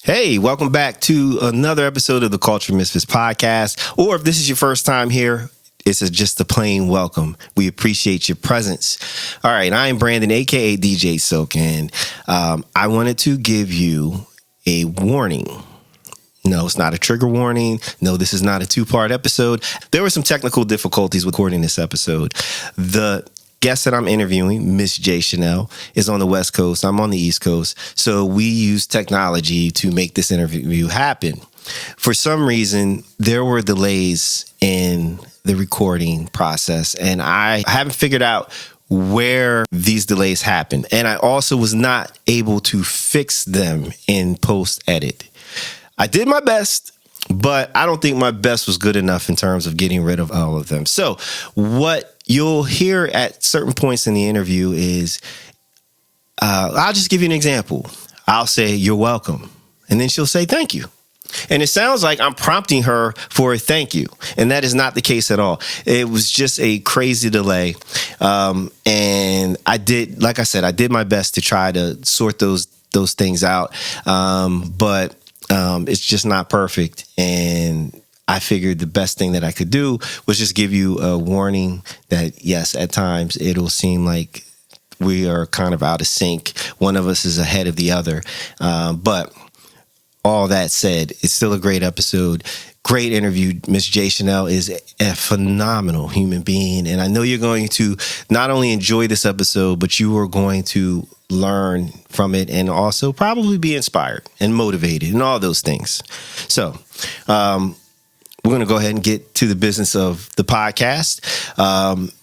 Hey, welcome back to another episode of the Culture Misfits podcast. Or if this is your first time here, it's just a plain welcome. We appreciate your presence. All right, I'm Brandon, aka DJ Silk, and I wanted to give you a warning. No, it's not a trigger warning. No, this is not a two-part episode. There were some technical difficulties recording this episode. The guest that I'm interviewing, Miss J. Chanel, is on the West Coast. I'm on the East Coast. So we use technology to make this interview happen. For some reason, there were delays in the recording process, and I haven't figured out where these delays happened. And I also was not able to fix them in post-edit. I did my best, but I don't think my best was good enough in terms of getting rid of all of them. So what you'll hear at certain points in the interview is, I'll just give you an example. I'll say, "You're welcome." And then she'll say, "Thank you." And it sounds like I'm prompting her for a thank you. And that is not the case at all. It was just a crazy delay. And I did my best to try to sort those things out. But it's just not perfect. And I figured the best thing that I could do was just give you a warning that, yes, at times it'll seem like we are kind of out of sync. One of us is ahead of the other. But all that said, it's still a great episode. Great interview. Miss J. Chanel is a phenomenal human being. And I know you're going to not only enjoy this episode, but you are going to learn from it and also probably be inspired and motivated and all those things. So we're going to go ahead and get to the business of the podcast.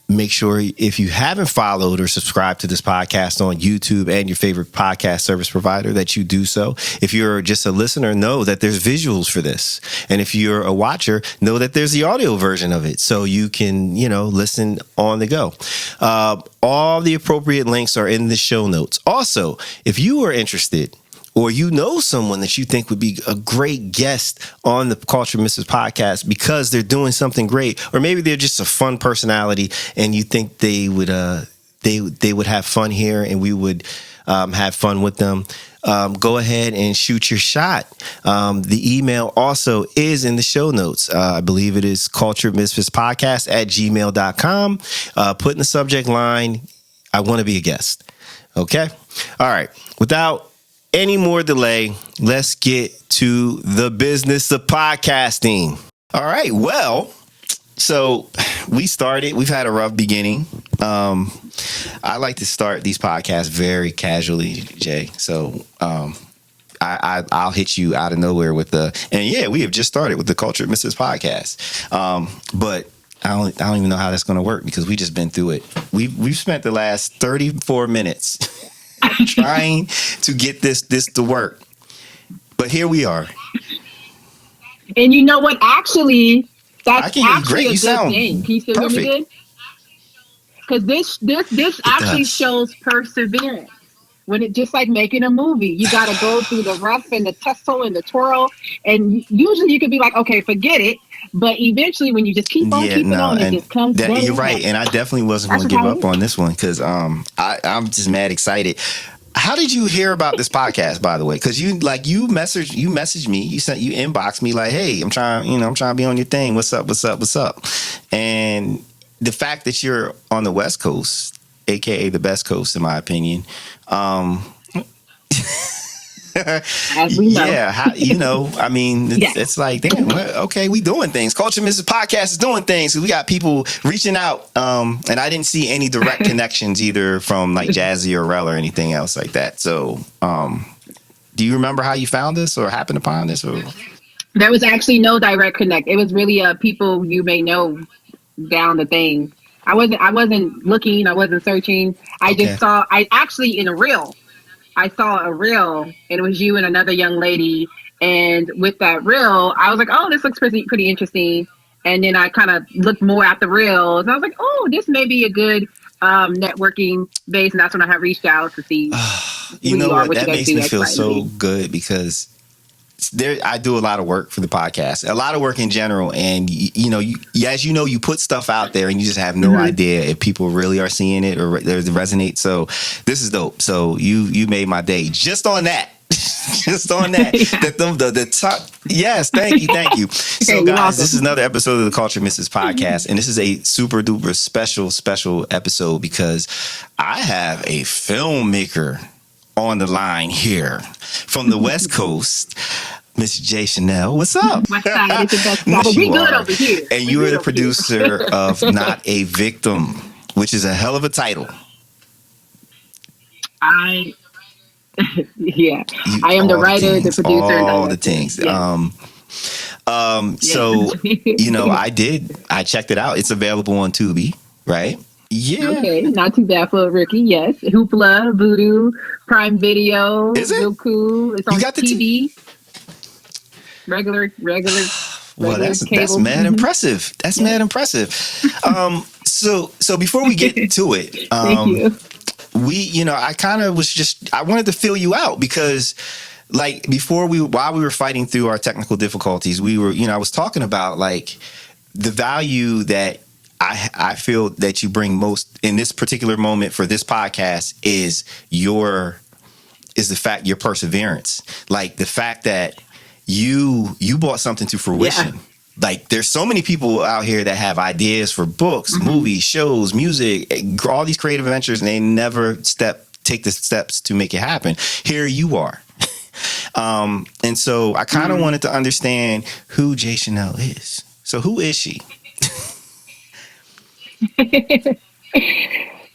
Make sure if you haven't followed or subscribed to this podcast on YouTube and your favorite podcast service provider that you do so. If you're just a listener, know that there's visuals for this. And if you're a watcher, know that there's the audio version of it. So you can, listen on the go. All the appropriate links are in the show notes. Also, if you are interested or you know someone that you think would be a great guest on the Culture Misfits podcast because they're doing something great, or maybe they're just a fun personality and you think they would have fun here and we would have fun with them, go ahead and shoot your shot. The email also is in the show notes. I believe it is culturedmisfitspodcast@gmail.com. Put in the subject line, "I want to be a guest." Okay? All right. Without any more delay, let's get to the business of podcasting. All right. Well, so we've had a rough beginning. I like to start these podcasts very casually, Jay. So I'll hit you out of nowhere we have just started with the Culture Misfits podcast. But I don't even know how that's going to work because we just been through it. We've spent the last 34 minutes trying to get this to work, but here we are. And you know what? Actually, that's great. A you good thing. Can you still hear me good? Because this actually shows perseverance. When it just like making a movie, you got to go through the rough and the tussle and the twirl, and usually you could be like, okay, forget it. But eventually, when you just keep on keeping on, it just comes down. You're right, and I definitely wasn't going to give up on this one because I'm just mad excited. How did you hear about this podcast, by the way? Because you messaged me, you inboxed me like, "Hey, I'm trying to be on your thing. What's up? And the fact that you're on the West Coast, aka the best coast, in my opinion. As we know. Yeah, it's like, damn, okay, we doing things. Culture Misfits podcast is doing things. We got people reaching out, and I didn't see any direct connections either from like Jazzy or Rel or anything else like that. So, do you remember how you found this or happened upon this? Or there was actually no direct connect. It was really people you may know down the thing. I wasn't looking. I wasn't searching. I just saw. I actually in a reel. I saw a reel, and it was you and another young lady. And with that reel, I was like, "Oh, this looks pretty interesting." And then I kind of looked more at the reels. And I was like, "Oh, this may be a good networking base." And that's when I had reached out to see. You know what? That makes me feel so good because I do a lot of work for the podcast, a lot of work in general. And, you put stuff out there and you just have no idea if people really are seeing it or it resonates. So this is dope. So you made my day just on that. Just on that. The top. Yes, thank you. So, guys, this is another episode of the Culture Misfits Podcast, and this is a super duper special episode because I have a filmmaker on the line here from the West Coast. Miss J. Chanel, what's up? West Side is the best side. But we good over here. And you are the producer of Not a Victim, which is a hell of a title. I am the writer, the producer, all and the things. Yes. So, I checked it out. It's available on Tubi, right? Yeah. Okay, not too bad for a rookie. Yes, Hoopla, Voodoo, Prime Video. Is it? Roku. It's on you got the TV. Regular. Well, that's mad impressive. That's mad impressive. So before we get to it, thank you. I wanted to fill you out because, like, while we were fighting through our technical difficulties, I was talking about like the value that I feel that you bring most in this particular moment for this podcast is your perseverance. Like the fact that you brought something to fruition. Yeah. Like there's so many people out here that have ideas for books, movies, shows, music, all these creative ventures, and they never take the steps to make it happen. Here you are. And so I kind of wanted to understand who J. Chanel is. So who is she?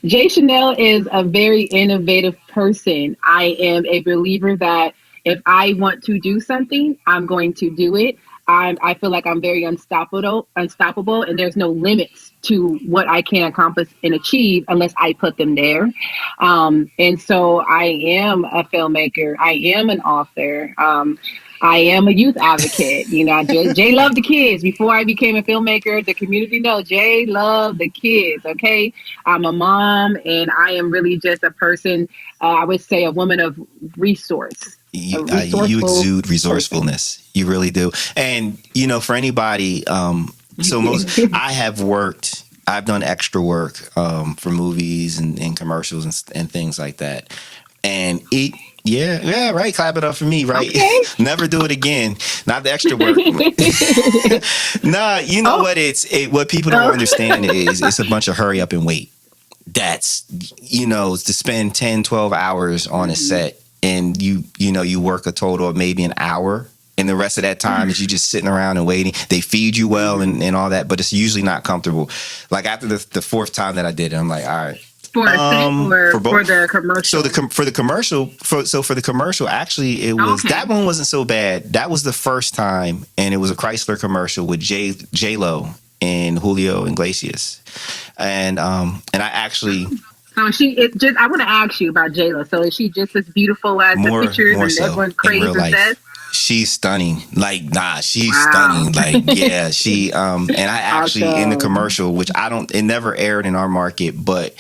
J. Chanel is a very innovative person. I am a believer that if I want to do something, I'm going to do it. I feel like I'm very unstoppable, and there's no limits to what I can accomplish and achieve unless I put them there. And so I am a filmmaker. I am an author. I am a youth advocate. Jay loved the kids. Before I became a filmmaker, the community knows Jay loved the kids. Okay. I'm a mom, and I am really just a person. I would say a woman of resource. You exude resourcefulness. Person. You really do. And, for anybody, I've done extra work for movies and commercials and things like that. And right. Clap it up for me, right? Okay. Never do it again. Not the extra work. Nah, what what people don't understand is it's a bunch of hurry up and wait. That's, to spend 10, 12 hours on a set. And you work a total of maybe an hour, and the rest of that time is you just sitting around and waiting. They feed you well and all that, but it's usually not comfortable. Like after the fourth time that I did it, I'm like, all right. For a set or for the commercial? So for the commercial, actually it was that one wasn't so bad. That was the first time, and it was a Chrysler commercial with J-Lo and Julio Iglesias, and I actually. So I want to ask you about J-Lo. So is she just as beautiful as the pictures and everyone craves and says? She's stunning. She's stunning. She, and I actually in the commercial, which it never aired in our market, but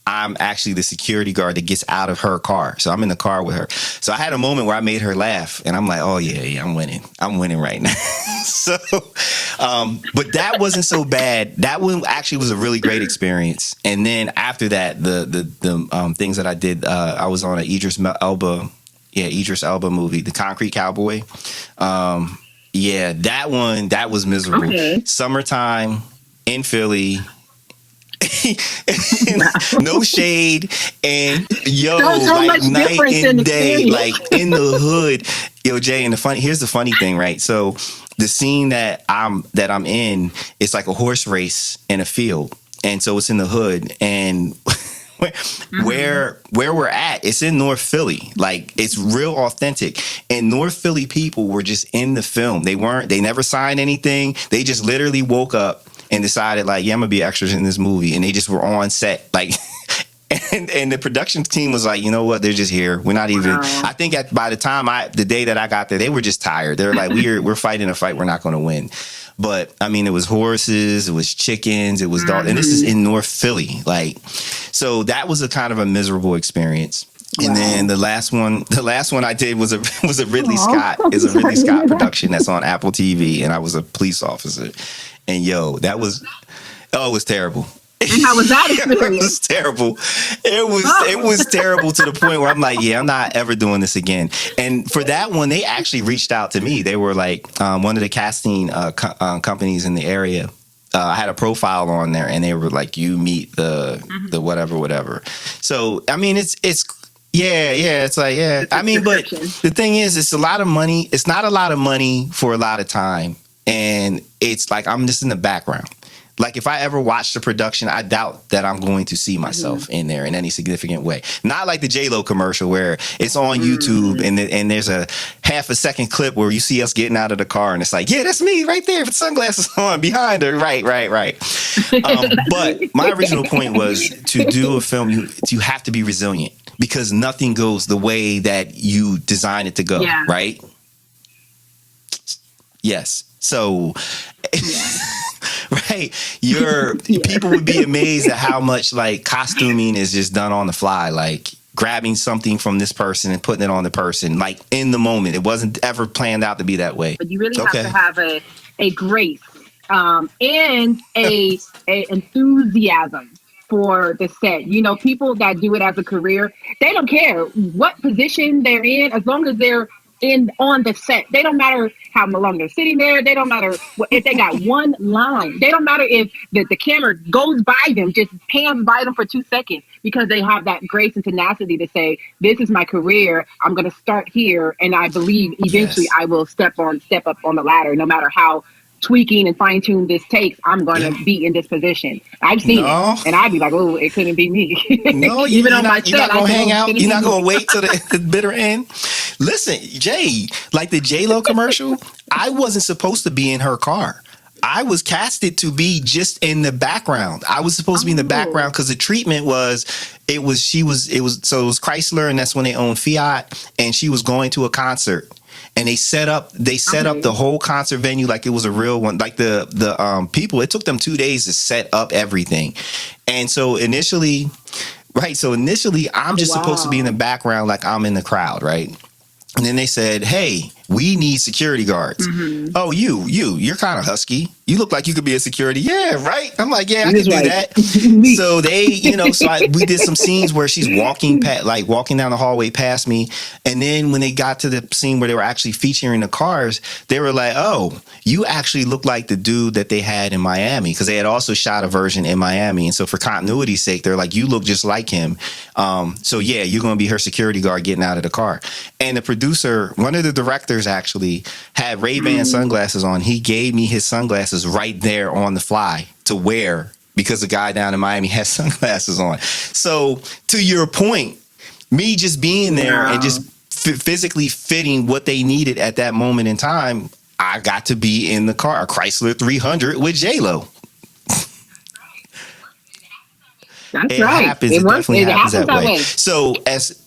I'm actually the security guard that gets out of her car. So I'm in the car with her. So I had a moment where I made her laugh, and I'm like, oh yeah, I'm winning. I'm winning right now. So, but that wasn't so bad. That one actually was a really great experience. And then after that, the things that I did, I was on an Idris Elba movie, The Concrete Cowboy. That was miserable. Okay. Summertime in Philly. No shade, and night and day, like in the hood. Jay, and here's the funny thing, right? So the scene that I'm in, it's like a horse race in a field, and so it's in the hood, and where we're at, it's in North Philly. Like it's real authentic, and North Philly people were just in the film. They never signed anything. They just literally woke up and decided I'm gonna be extras in this movie, and they just were on set, and the production team was like, you know what, they're just here. We're not even. I think by the time the day that I got there, they were just tired. They're like, we're fighting a fight we're not gonna win. But I mean, it was horses, it was chickens, it was dogs, and this is in North Philly, so that was a kind of a miserable experience. And then the last one I did was a Ridley Scott. It's a Ridley Scott production that's on Apple TV, and I was a police officer. And it was terrible. And how was that It experience? was terrible. It was terrible to the point where I'm like, yeah, I'm not ever doing this again. And for that one, they actually reached out to me. They were like one of the casting companies in the area. I had a profile on there, and they were like, "You meet the whatever." So I mean, it's yeah, it's like yeah. I mean, but the thing is, it's a lot of money. It's not a lot of money for a lot of time, and it's like I'm just in the background. Like if I ever watch the production, I doubt that I'm going to see myself in there in any significant way. Not like the J-Lo commercial where it's on YouTube and there's a half a second clip where you see us getting out of the car and it's like, yeah, that's me right there with sunglasses on behind her. Right. But my original point was to do a film, you have to be resilient because nothing goes the way that you design it to go. Yeah. Right? Yes. So... Right, people would be amazed at how much like costuming is just done on the fly, like grabbing something from this person and putting it on the person, like in the moment. It wasn't ever planned out to be that way. But you really have to have a grace and a enthusiasm for the set. You know, people that do it as a career, they don't care what position they're in, as long as they're on the set. They don't matter how long they're sitting there. They don't matter if they got one line. They don't matter if the camera goes by them, just pans by them for 2 seconds, because they have that grace and tenacity to say, this is my career. I'm going to start here. And I believe eventually I will step up on the ladder, no matter how tweaking and fine tune this takes. I'm going to be in this position. I've seen it, and I'd be like, oh, it couldn't be me. No, even on my set, you're not going to hang out. You're not going to wait till the bitter end. Listen, Jay, like the J-Lo commercial, I wasn't supposed to be in her car. I was casted to be just in the background. I was supposed to be in the background because the treatment was Chrysler, and that's when they owned Fiat, and she was going to a concert. And they set up the whole concert venue like it was a real one. Like the people, it took them 2 days to set up everything. And so initially, I'm just supposed to be in the background like I'm in the crowd, right? And then they said, hey, we need security guards. Oh, you're kind of husky. You look like you could be a security. Yeah, right. I'm like, yeah, I can do that. So we did some scenes where she's walking down the hallway past me. And then when they got to the scene where they were actually featuring the cars, they were like, oh, you actually look like the dude that they had in Miami, because they had also shot a version in Miami. And so for continuity's sake, they're like, you look just like him. So yeah, you're going to be her security guard getting out of the car. And the producer, one of the directors actually had Ray-Ban sunglasses on. He gave me his sunglasses right there on the fly to wear because the guy down in Miami has sunglasses on. So to your point, me just being there and just physically fitting what they needed at that moment in time, I got to be in the car, a Chrysler 300 with J-Lo. That's right. It definitely happens that way.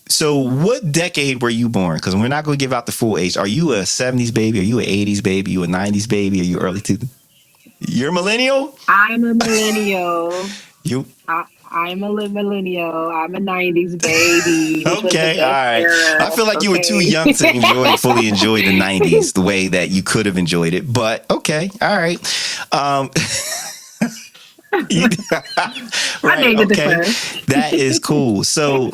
So what decade were you born? Because we're not going to give out the full age. Are you a 70s baby? Are you an 80s baby? Are you a 90s baby? Are you early 2000s? You're a millennial? I'm a millennial. I'm a millennial. I'm a 90s baby. Okay, all right. Era. I feel like you were too young to fully enjoy the 90s the way that you could have enjoyed it. But okay, all right. Right, okay. That is cool. So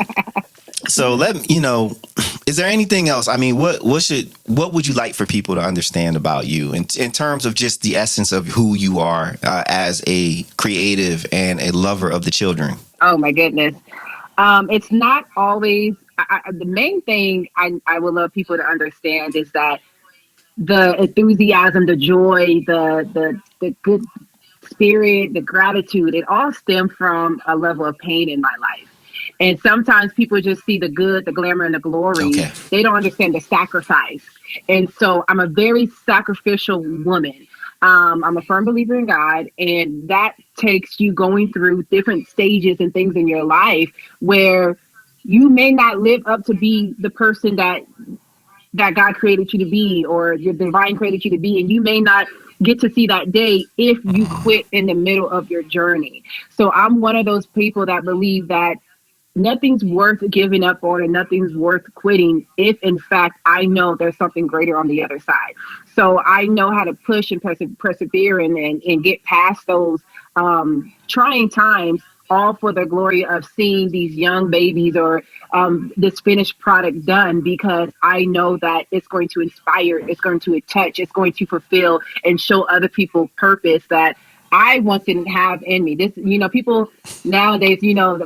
is there anything else? I mean, what would you like for people to understand about you in terms of just the essence of who you are as a creative and a lover of the children? Oh my goodness. It's not always, the main thing I would love people to understand is that the enthusiasm, the joy, the good spirit, the gratitude, it all stemmed from a level of pain in my life. And sometimes people just see the good, the glamour, and the glory. Okay. They don't understand the sacrifice. And so I'm a very sacrificial woman. I'm a firm believer in God, and that takes you going through different stages and things in your life where you may not live up to be the person that God created you to be, or your divine created you to be, and you may not get to see that day if you quit in the middle of your journey. So I'm one of those people that believe that nothing's worth giving up on and nothing's worth quitting if, in fact, I know there's something greater on the other side. So I know how to push and persevere and get past those trying times, all for the glory of seeing these young babies or this finished product done, because I know that it's going to inspire, it's going to touch, it's going to fulfill and show other people purpose that I once didn't have in me. This, people nowadays,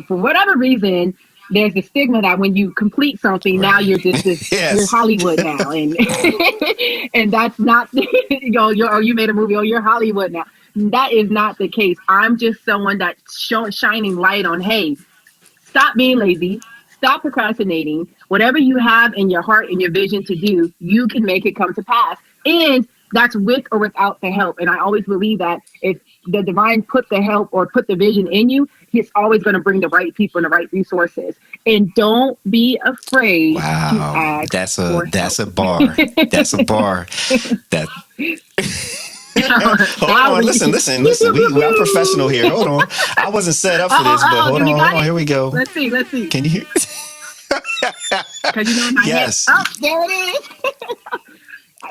for whatever reason, there's the stigma that when you complete something, now Right. you're just this, you're Yes. Hollywood now, and and that's not, you made a movie, oh, you're Hollywood now. That is not the case. I'm just someone that's shining light on, hey, stop being lazy. Stop procrastinating. Whatever you have in your heart and your vision to do, you can make it come to pass. And that's with or without the help. And I always believe that if the divine put the help or put the vision in you, he's always going to bring the right people and the right resources. And don't be afraid to Wow. ask That's for a help. bar. That's a bar. That hold on. Listen. I'm professional here. Hold on. I wasn't set up for this, but hold on. Here we go. Let's see. Can you hear? Because in my head. Yes. Oh, there it is.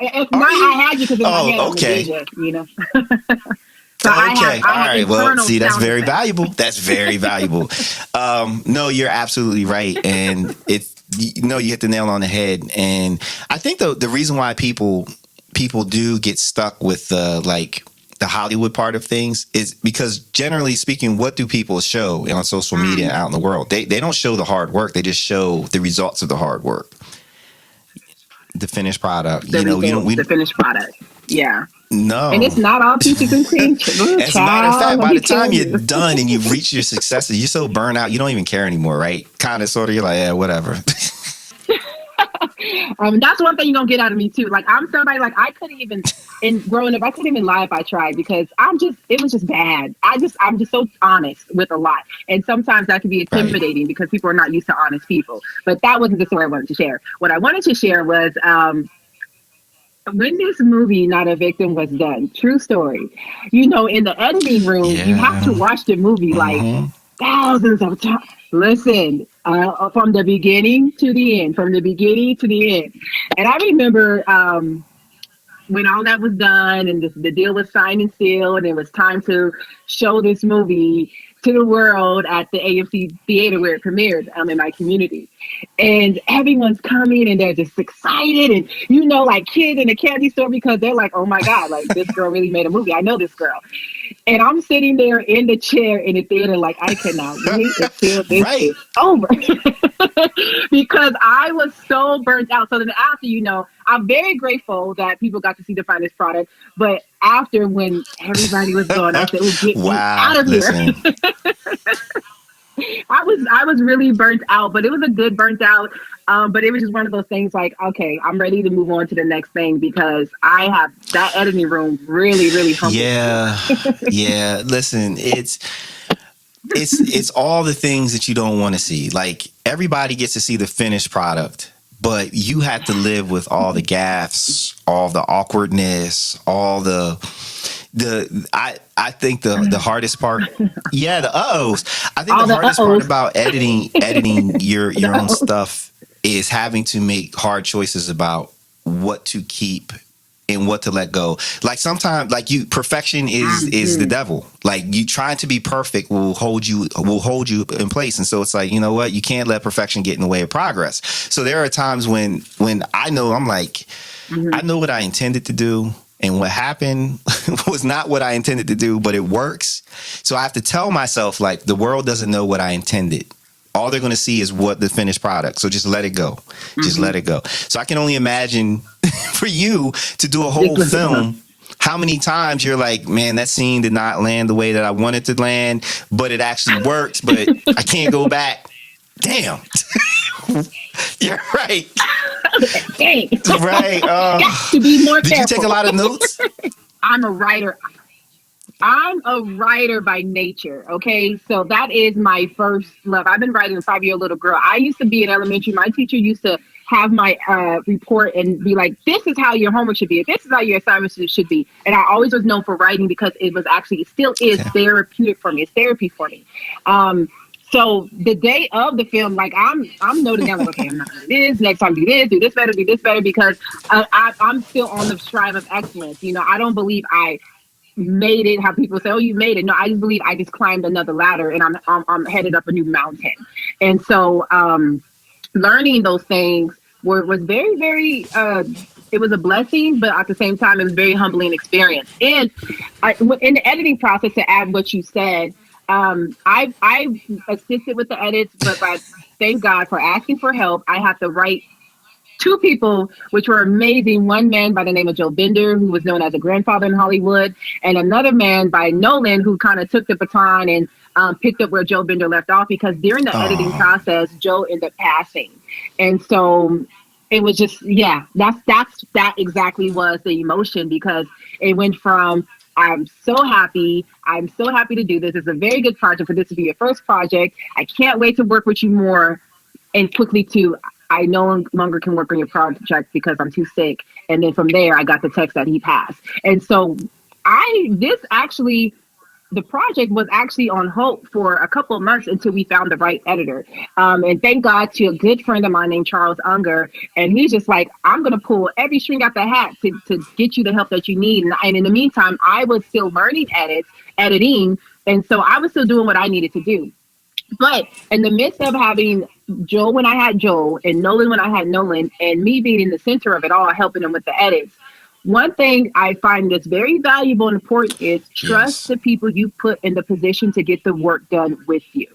If Are not, you? I had you because in my head I'm a Okay. DJ. So Okay. All I have right. Well, internal see, that's sound very effects. valuable. That's very valuable. No, you're absolutely right, and you hit the nail on the head. And I think the reason why people do get stuck with the Hollywood part of things is because, generally speaking, what do people show on social media out in the world? They don't show the hard work. They just show the results of the hard work, the finished product. The results, the finished product. Yeah. And it's No. not all peaches and cream. Ooh, As a matter of child, fact, let by me the time tell you're you. done and you've reached your successes, you're so burnt out, you don't even care anymore, right? Kind of, sort of, you're like, yeah, whatever. That's one thing you're gonna get out of me too. Like, I'm somebody, like, I couldn't even, in growing up, I couldn't even lie if I tried, because it was just bad. I'm just so honest with a lot, and sometimes that can be Right. intimidating because people are not used to honest people. But that wasn't the story I wanted to share. What I wanted to share was, when this movie Not a Victim was done, true story, in the editing room, you have to Yeah. watch the movie like Hmm. thousands of times. Listen, from the beginning to the end, from the beginning to the end. And I remember, when all that was done and the deal was signed and sealed, and it was time to show this movie to the world at the AMC theater where it premiered, in my community. And everyone's coming and they're just excited, and like kids in a candy store, because they're like, oh my God, like, this girl really made a movie. I know this girl. And I'm sitting there in the chair in the theater, like, I cannot wait until this Right. is over. Because I was so burnt out. So then after, I'm very grateful that people got to see the finest product. But after, when everybody was gone, I said, oh, get me Wow. out of here. Listen. I was really burnt out, but it was a good burnt out. But it was just one of those things, like, okay, I'm ready to move on to the next thing, because I have that editing room really, really humbled me. Yeah. Yeah. Listen, it's all the things that you don't want to see. Like, everybody gets to see the finished product, but you have to live with all the gaffes, all the awkwardness, all I think the hardest part, yeah, the uh-ohs. I think All the the hardest part uh-ohs. about editing your The own uh-ohs. stuff is having to make hard choices about what to keep and what to let go. Like, sometimes, like, perfection is the Mhm. devil. Like, you trying to be perfect will hold you in place. And so it's like, you know what? You can't let perfection get in the way of progress. So there are times when I know, I'm like, I Mhm. know what I intended to do, and what happened was not what I intended to do, but it works. So I have to tell myself, like, the world doesn't know what I intended. All they're going to see is what the finished product. So just let it go. Just Mhm. let it go. So I can only imagine for you to do a whole Just let it go. film, how many times you're like, man, that scene did not land the way that I wanted to land, but it actually works, but I can't go back. Damn. You're right. Dang. Right. Got to be more Did you take a careful. lot of notes? I'm a writer. I'm a writer by nature. Okay. So that is my first love. I've been writing a 5-year little girl. I used to be in elementary. My teacher used to have my report and be like, this is how your homework should be. This is how your assignments should be. And I always was known for writing, because it still is Okay. therapeutic for me. It's therapy for me. Um, so the day of the film, like, I'm noting down, like, okay, I'm not gonna do this. Next time, do this better, because I'm still on the strive of excellence. I don't believe I made it, how people say, "Oh, you made it." No, I just believe I just climbed another ladder, and I'm headed up a new mountain. And so, learning those things was very, very. It was a blessing, but at the same time, it was very humbling experience. And in the editing process, to add what you said, I assisted with the edits, but thank God for asking for help. I had the right two people, which were amazing. One man by the name of Joe Bender, who was known as a grandfather in Hollywood, and another man by Nolan, who kind of took the baton and picked up where Joe Bender left off, because during the editing Oh, process, Joe ended up passing. And so it was just, yeah, that exactly was the emotion, because it went from, I'm so happy to do this. It's a very good project for this to be your first project. I can't wait to work with you more, and quickly to, I no longer can work on your project because I'm too sick. And then from there, I got the text that he passed. And so this actually, the project was actually on hold for a couple of months until we found the right editor. And thank God to a good friend of mine named Charles Unger. And he's just like, I'm going to pull every string out the hat to get you the help that you need. And in the meantime, I was still learning editing. And so I was still doing what I needed to do. But in the midst of having Joel when I had Joel, and Nolan when I had Nolan, and me being in the center of it all, helping them with the edits, one thing I find that's very valuable and important is trust yes. the people you put in the position to get the work done with you.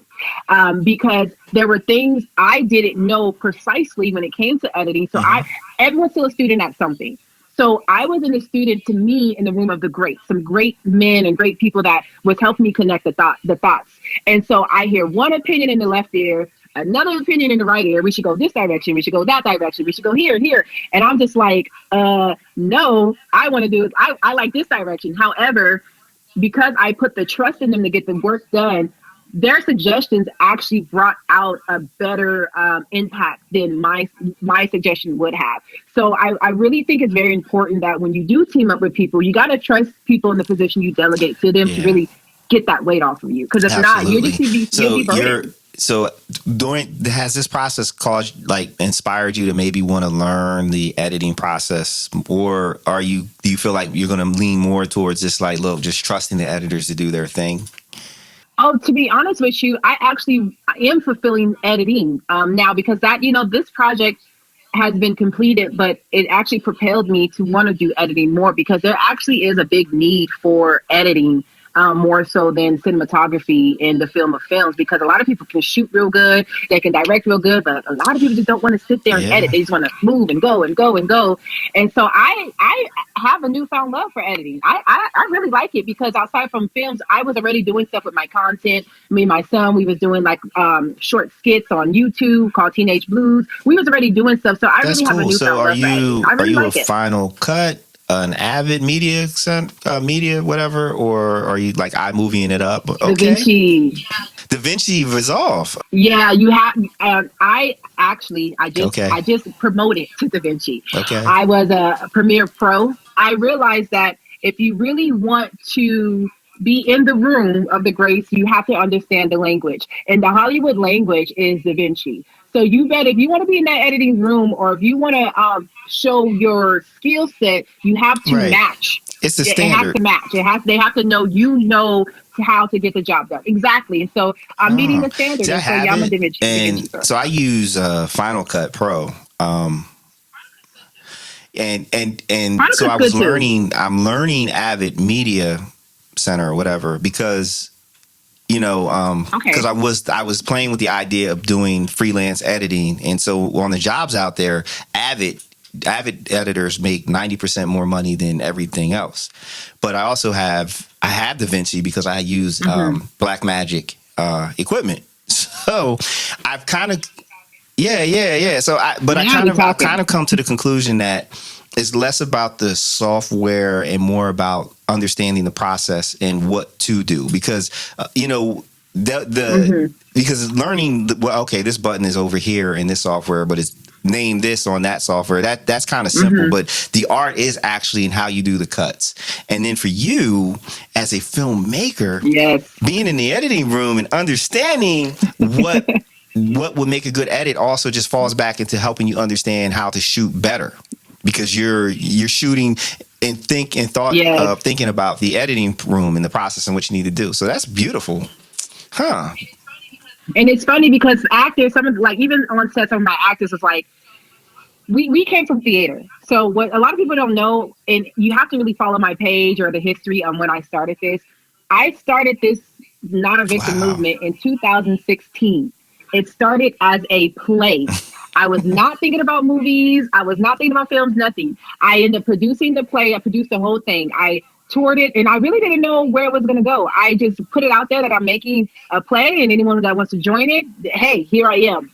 Because there were things I didn't know precisely when it came to editing. So Hmm. everyone's still a student at something. So I was in a student, to me, in the room of the greats, some great men and great people that was helping me connect the thoughts. And so I hear one opinion in the left ear, another opinion in the right ear. We should go this direction. We should go that direction. We should go here and here. And I'm just like, no, I want to do it. I like this direction. However, because I put the trust in them to get the work done, their suggestions actually brought out a better impact than my suggestion would have. So I really think it's very important that when you do team up with people, you got to trust people in the position you delegate to them to Yeah, really get that weight off of you. Because if not, absolutely. you'll So be burdened. so during has this process caused like inspired you to maybe want to learn the editing process, or do you feel like you're going to lean more towards just like, look, just trusting the editors to do their thing? Oh, to be honest with you, I am fulfilling editing now, because this project has been completed, but it actually propelled me to want to do editing more, because there actually is a big need for editing, more so than cinematography in the film of films, because a lot of people can shoot real good, they can direct real good, but a lot of people just don't want to sit there and edit. Yeah. They just want to move and go and go and go. And so I have a newfound love for editing. I really like it, because outside from films, I was already doing stuff with my content. Me and my son, we was doing like short skits on YouTube called Teenage Blues. We was already doing stuff, so I That's really have a cool. So newfound love for editing. I are really you a like it. Final Cut, an Avid media whatever, or are you like iMovieing it up? Da Okay. Vinci. DaVinci Resolve. Yeah, you have. I Okay. just promoted to Da Vinci. Okay. I was a Premiere Pro. I realized that if you really want to be in the room of the greats, you have to understand the language, and the Hollywood language is Da Vinci. So you bet, if you want to be in that editing room, or if you want to show your skill set, you have to Right. match. It's the It has standard. to match. They have to know, how to get the job done. Exactly. And so I'm meeting Oh, the standard. see, I And so yeah, I'm a haven't, Da Vinci and pro. so I use Final Cut Pro. And Final so Cut's good too. I'm learning Avid Media Center or whatever, because because Okay. I was playing with the idea of doing freelance editing, and so on the jobs out there, Avid editors make 90% more money than everything else. But I have DaVinci because I use Mm-hmm. Black Magic equipment. So I've kind of yeah. So Now we I've talking. kind of come to the conclusion that it's less about the software and more about understanding the process and what to do, because the Mm-hmm. because learning well, okay, this button is over here in this software, but it's named this on that software. That's kind of simple, Mm-hmm. but the art is actually in how you do the cuts. And then for you as a filmmaker, Yes. being in the editing room and understanding what would make a good edit also just falls back into helping you understand how to shoot better, because you're shooting and thought of thinking about the editing room and the process and what you need to do. So that's beautiful. Huh. And it's funny because actors, some of like even on set, some of my actors was like, we came from theater. So what a lot of people don't know, and you have to really follow my page or the history on when I started this. I started this not a victim movement in 2016. It started as a play. I was not thinking about movies. I was not thinking about films, nothing. I ended up producing the play. I produced the whole thing. I toured it, and I really didn't know where it was going to go. I just put it out there that I'm making a play, and anyone that wants to join it, hey, here I am.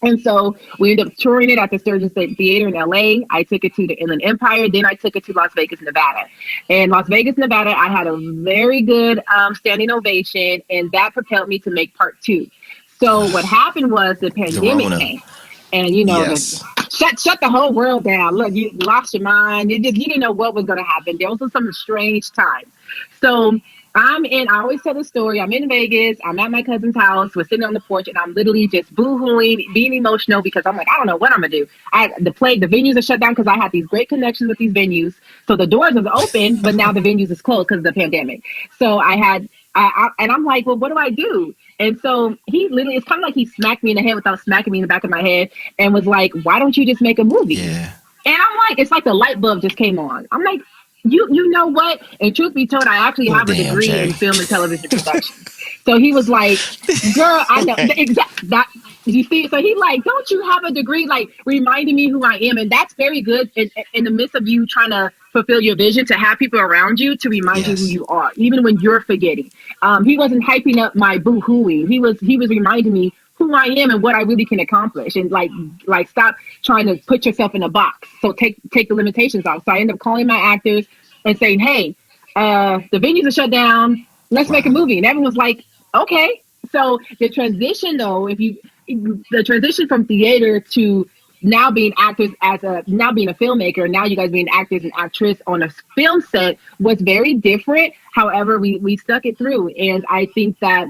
And so we ended up touring it at the Sturgis Theater in LA. I took it to the Inland Empire. Then I took it to Las Vegas, Nevada. And Las Vegas, Nevada, I had a very good standing ovation, and that propelled me to make part 2. So what happened was the pandemic came, and shut the whole world down. Look, you lost your mind. You didn't know what was going to happen. There was some strange times. So I always tell the story. I'm in Vegas. I'm at my cousin's house. We're sitting on the porch, and I'm literally just boo-hooing, being emotional because I'm like, I don't know what I'm going to do. The venues are shut down because I had these great connections with these venues. So the doors was open, but now the venues is closed because of the pandemic. So and I'm like, well, what do I do? And so he literally, it's kind of like he smacked me in the head without smacking me in the back of my head and was like, why don't you just make a movie? Yeah. And I'm like, it's like the light bulb just came on. I'm like, you know what? And truth be told, I actually have a degree in film and television production. So he was like, girl, I know exactly that. You see, so he like, don't you have a degree? Like reminding me who I am. And that's very good in the midst of you trying to fulfill your vision, to have people around you to remind you who you are, even when you're forgetting. He wasn't hyping up my boo-hooing. He was reminding me who I am and what I really can accomplish, and like stop trying to put yourself in a box. So take the limitations off. So I ended up calling my actors and saying, hey, the venues are shut down. Let's make a movie. And everyone's like, okay. So the transition though, the transition from theater to now being actors now being a filmmaker, now you guys being actors and actress on a film set was very different. However, we stuck it through. And I think that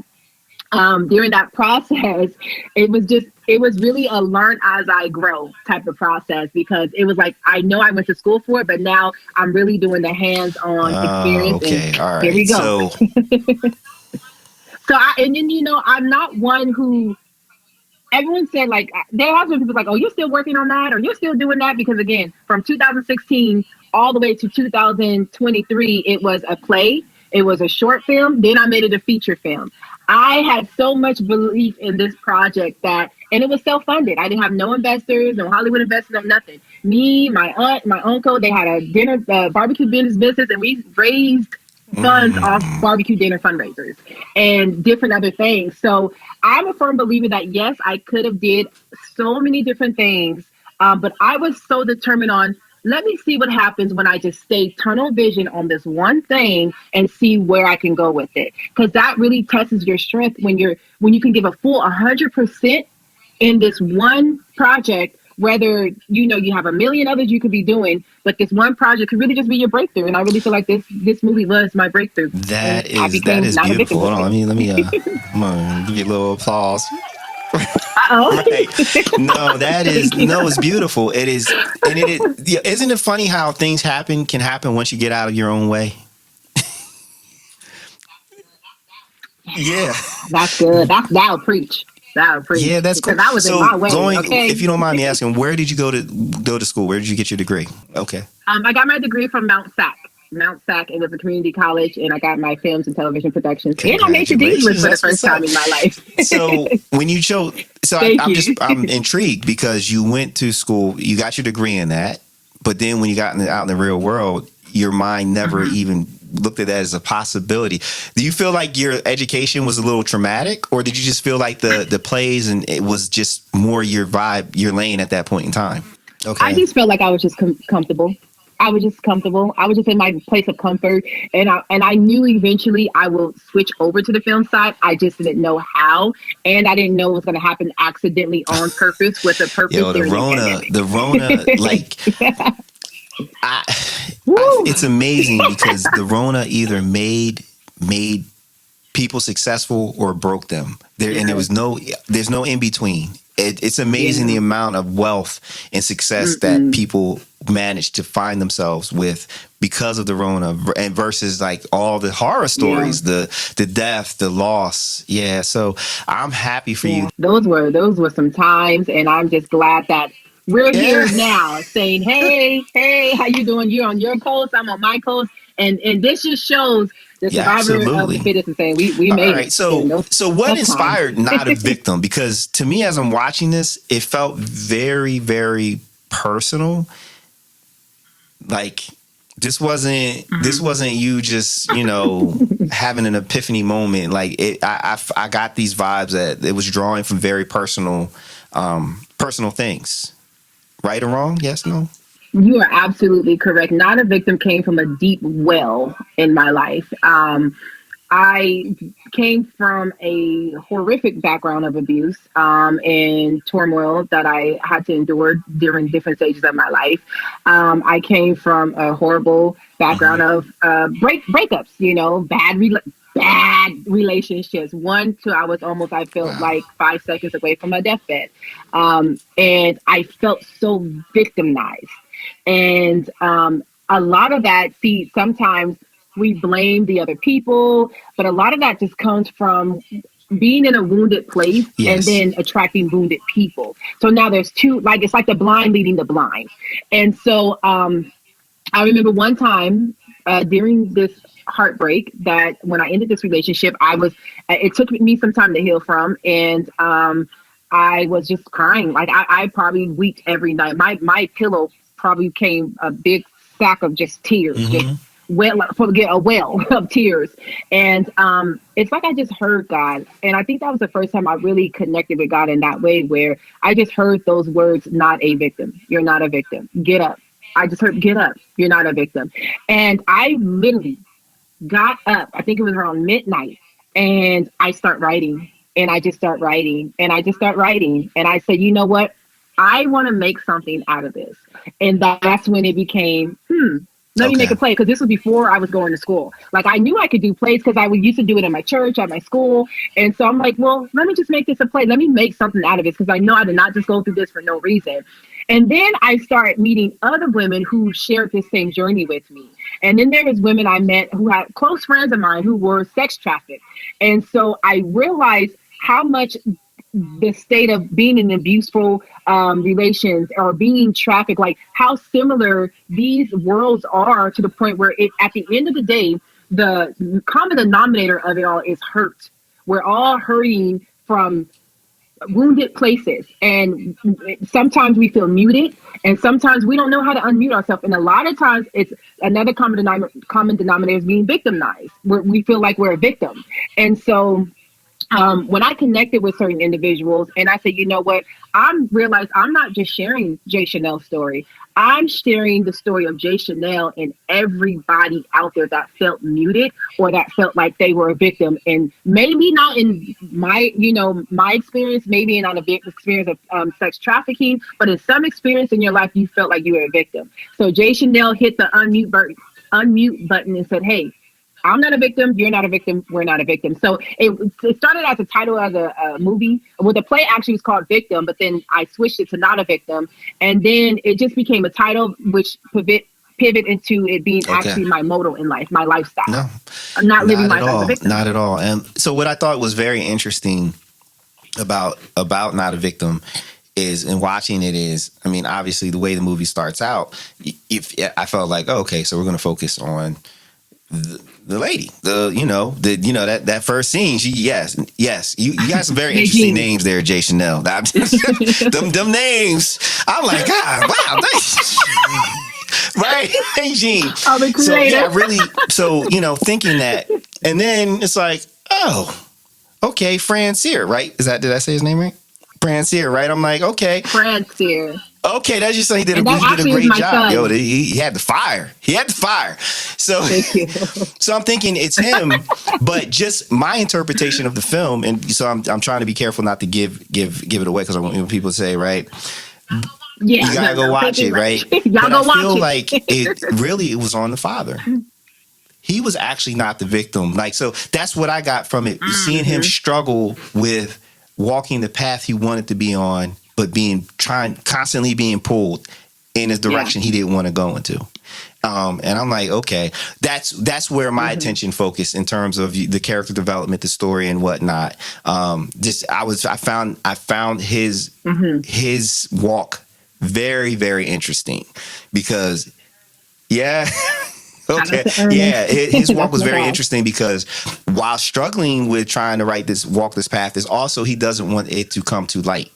during that process, it was really a learn as I grow type of process, because it was like, I know I went to school for it, but now I'm really doing the hands-on experience. Okay. And all right. Here we go. I'm not one who everyone said, like, there have been people like, oh, you're still working on that, or you're still doing that, because again, from 2016 all the way to 2023, it was a play. It was a short film. Then I made it a feature film. I had so much belief in this project and it was self-funded. I didn't have no investors, no Hollywood investors, no nothing. Me, my aunt, my uncle, they had a barbecue business, and we raised funds off barbecue dinner fundraisers and different other things. So I'm a firm believer that yes, I could have did so many different things, but I was so determined on, let me see what happens when I just stay tunnel vision on this one thing and see where I can go with it. Because that really tests your strength when you can give a full 100% in this one project, whether you have a million others you could be doing, but this one project could really just be your breakthrough. And I really feel like this movie was my breakthrough. That is beautiful. Hold on, let me come on, give you a little applause. Right. No, it's beautiful. It is. And isn't it funny how things can happen once you get out of your own way? Yeah. That's good. That'll preach. Yeah, that's cool. Because I was in my way. Okay. If you don't mind me asking, where did you go to school? Where did you get your degree? Okay. I got my degree from Mount SAC. It was a community college, and I got my films and television productions. And I made the English for the first time in my life. So when you chose, I'm intrigued because you went to school, you got your degree in that, but then when you got out in the real world, your mind never even looked at that as a possibility. Do you feel like your education was a little traumatic, or did you just feel like the plays and it was just more your vibe, your lane at that point in time? Okay. I just felt like I was just comfortable. I was just comfortable. I was just in my place of comfort. And I knew eventually I will switch over to the film side. I just didn't know how. And I didn't know it was going to happen accidentally on purpose with a purpose. Yo, the Rona, like, it's amazing because the Rona either made people successful or broke them. And there's no in between. It's amazing the amount of wealth and success that people managed to find themselves with because of the Rona, and versus like all the horror stories, the death, the loss. Yeah. So I'm happy for you. Those were some times, and I'm just glad that we're Yeah. here now saying, hey, how you doing? You're on your coast, I'm on my coast. And this just shows the Yeah, survivor of the absolutely. fittest is saying we All made right. it in those So what tough times. inspired Not a Victim? Because to me, as I'm watching this, it felt very, very personal. Like this wasn't you just, having an epiphany moment. Like I got these vibes that it was drawing from very personal things. Right or wrong? Yes, no? You are absolutely correct. Not a Victim came from a deep well in my life. I came from a horrific background of abuse and turmoil that I had to endure during different stages of my life. I came from a horrible background of breakups, bad relationships. One to I felt Wow. like 5 seconds away from my deathbed. And I felt so victimized. And a lot of that, see, sometimes we blame the other people, but a lot of that just comes from being in a wounded place and Yes. then attracting wounded people. So now there's two, like it's like the blind leading the blind. And so I remember one time during this heartbreak that when I ended this relationship, it took me some time to heal from. And I was just crying. Like I probably wept every night. My pillow probably became a big sack of just tears, just Mm-hmm. forget a well of tears. And it's like I just heard God. And I think that was the first time I really connected with God in that way, where I just heard those words, not a victim. You're not a victim. Get up. I just heard, get up. You're not a victim. And I literally got up. I think it was around midnight. And I start writing. And I just start writing. And I just start writing. And I said, you know what? I want to make something out of this. And that's when it became, let me make Okay. a play, because this was before I was going to school. Like I knew I could do plays because I used to do it in my church, at my school. And so I'm like, well, let me just make this a play. Let me make something out of it, because I know I did not just go through this for no reason. And then I started meeting other women who shared this same journey with me. And then there was women I met who had close friends of mine who were sex trafficked. And so I realized how much the state of being in abuseful relations or being trafficked, like how similar these worlds are, to the point where at the end of the day, the common denominator of it all is hurt. We're all hurting from wounded places, and sometimes we feel muted, and sometimes we don't know how to unmute ourselves, and a lot of times it's another common denominator is being victimized, where we feel like we're a victim. And so when I connected with certain individuals and I said, you know what, realized I'm not just sharing Jay Chanel's story. I'm sharing the story of Jay Chanel and everybody out there that felt muted or that felt like they were a victim. And maybe not in my experience, maybe not a big experience of sex trafficking, but in some experience in your life, you felt like you were a victim. So Jay Chanel hit the unmute button and said, hey, I'm not a victim. You're not a victim. We're not a victim. So it started as a title as a movie. Well, the play actually was called Victim, but then I switched it to Not a Victim. And then it just became a title, which pivot into it being actually my motto in life, my lifestyle. No, I'm not living not at life as a all. victim. Not at all. And so what I thought was very interesting about Not a Victim is, in watching it, is, I mean, obviously the way the movie starts out, if I felt like, oh, okay, so we're going to focus on the lady, that first scene. She, yes, you got some very interesting names there, Jay Chanel. them names. I'm like, God, wow, right, hey, Gene. I'm a creator. So yeah, really. So thinking that, and then it's like, oh, okay, Francier, right? Did I say his name right? Francier, right? I'm like, okay, Francier. Okay, that's just saying he did a great job. Yo, he had the fire. So, so I'm thinking it's him, but just my interpretation of the film, and so I'm trying to be careful not to give it away, because I want people to say, right, yeah, you gotta go watch it, right? Y'all go watch it. I feel like it was on the father. He was actually not the victim. Like, so that's what I got from it. Seeing him struggle with walking the path he wanted to be on, but constantly being pulled. in a direction he didn't want to go into. And I'm like, okay, that's where my attention focused in terms of the character development, the story, and whatnot. I found his walk very, very interesting because, okay. Yeah, his walk was very interesting because while struggling with trying to walk this path, is also he doesn't want it to come too light.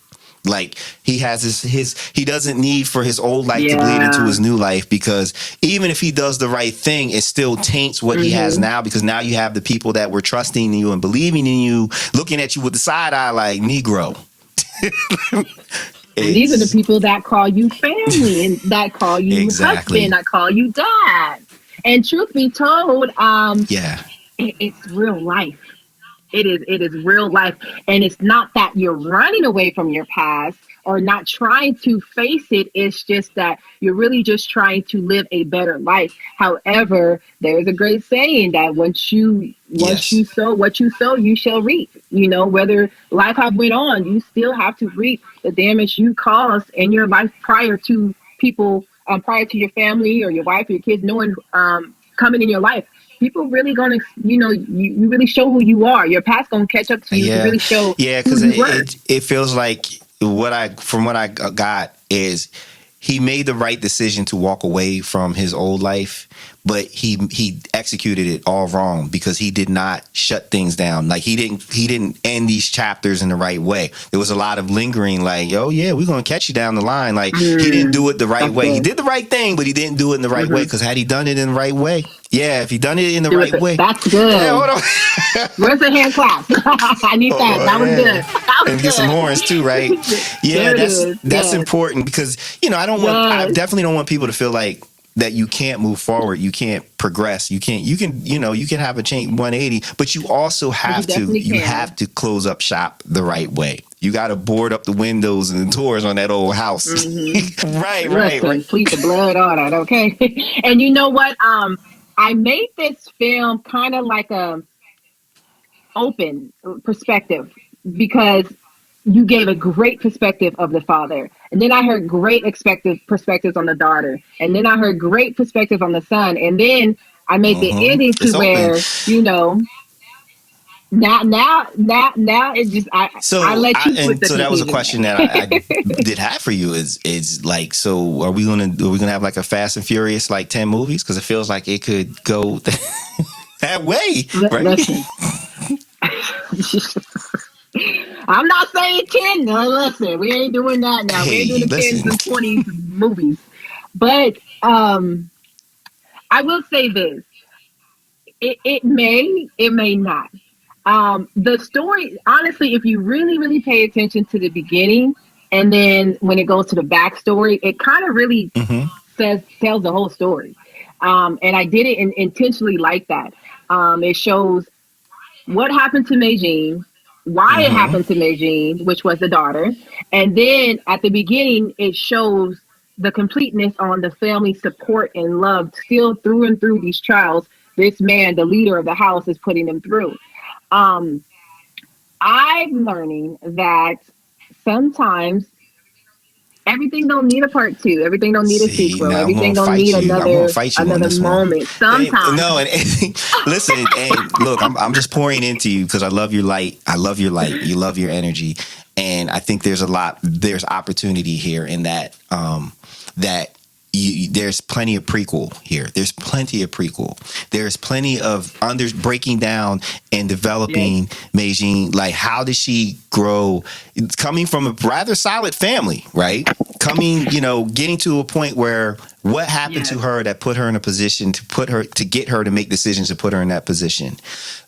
Like he has he doesn't need for his old life to bleed into his new life, because even if he does the right thing, it still taints what he has now, because now you have the people that were trusting you and believing in you looking at you with the side eye like, Negro. These are the people that call you family and that call you husband, that call you dad. And truth be told, it's real life. It is real life. And it's not that you're running away from your past or not trying to face it. It's just that you're really just trying to live a better life. However, there's a great saying that once you sow what you sow, you shall reap. You know, whether life have went on, you still have to reap the damage you caused in your life prior to people, prior to your family or your wife or your kids knowing coming in your life. People really gonna, you really show who you are. Your past gonna catch up to you to really show. Yeah, because it feels like from what I got is he made the right decision to walk away from his old life, but he executed it all wrong because he did not shut things down. Like he didn't end these chapters in the right way. There was a lot of lingering, like, oh yeah, we're gonna catch you down the line. Like he didn't do it the right way. He did the right thing, but he didn't do it in the right way, because had he done it in the right way, if he done it in the right way, that's good. Yeah, hold on. Where's the hand clap? I need that. That was good. And get some horns too, right? Yeah, that's important, because I definitely don't want people to feel like that you can't move forward, you can't progress, you can have a change 180, but you also have to close up shop the right way. You got to board up the windows and the doors on that old house. Right. Please the blood on it, okay? And you know what? I made this film kind of like a open perspective, because you gave a great perspective of the father. And then I heard great perspectives on the daughter. And then I heard great perspective on the son. And then I made the ending to where, now it's just, I let you put the so that was a question that I did have for you is like, so are we gonna have like a Fast and Furious, like 10 movies? Because it feels like it could go that way, right? Listen. I'm not saying 10. No, listen, we ain't doing that now. We ain't doing the 10s and 20s movies. But I will say this. It may not. The story, honestly, if you really, really pay attention to the beginning, and then when it goes to the backstory, it kind of really tells the whole story. And I did it intentionally like that. It shows what happened to Meijing, why it happened to Meijing, which was the daughter. And then at the beginning, it shows the completeness on the family support and love still through and through these trials. This man, the leader of the house, is putting them through. I'm learning that sometimes everything don't need a part 2. Everything don't need a sequel. Everything don't need another moment. Sometimes. And listen, and look, I'm just pouring into you because I love your light. I love your light. You love your energy. And I think there's opportunity here in that, there's plenty of prequel here. There's plenty of prequel. There's plenty of breaking down and developing Meijing. Like, how did she grow? It's coming from a rather solid family, right? Getting to a point where what happened to her that put her in a position to get her to make decisions to put her in that position?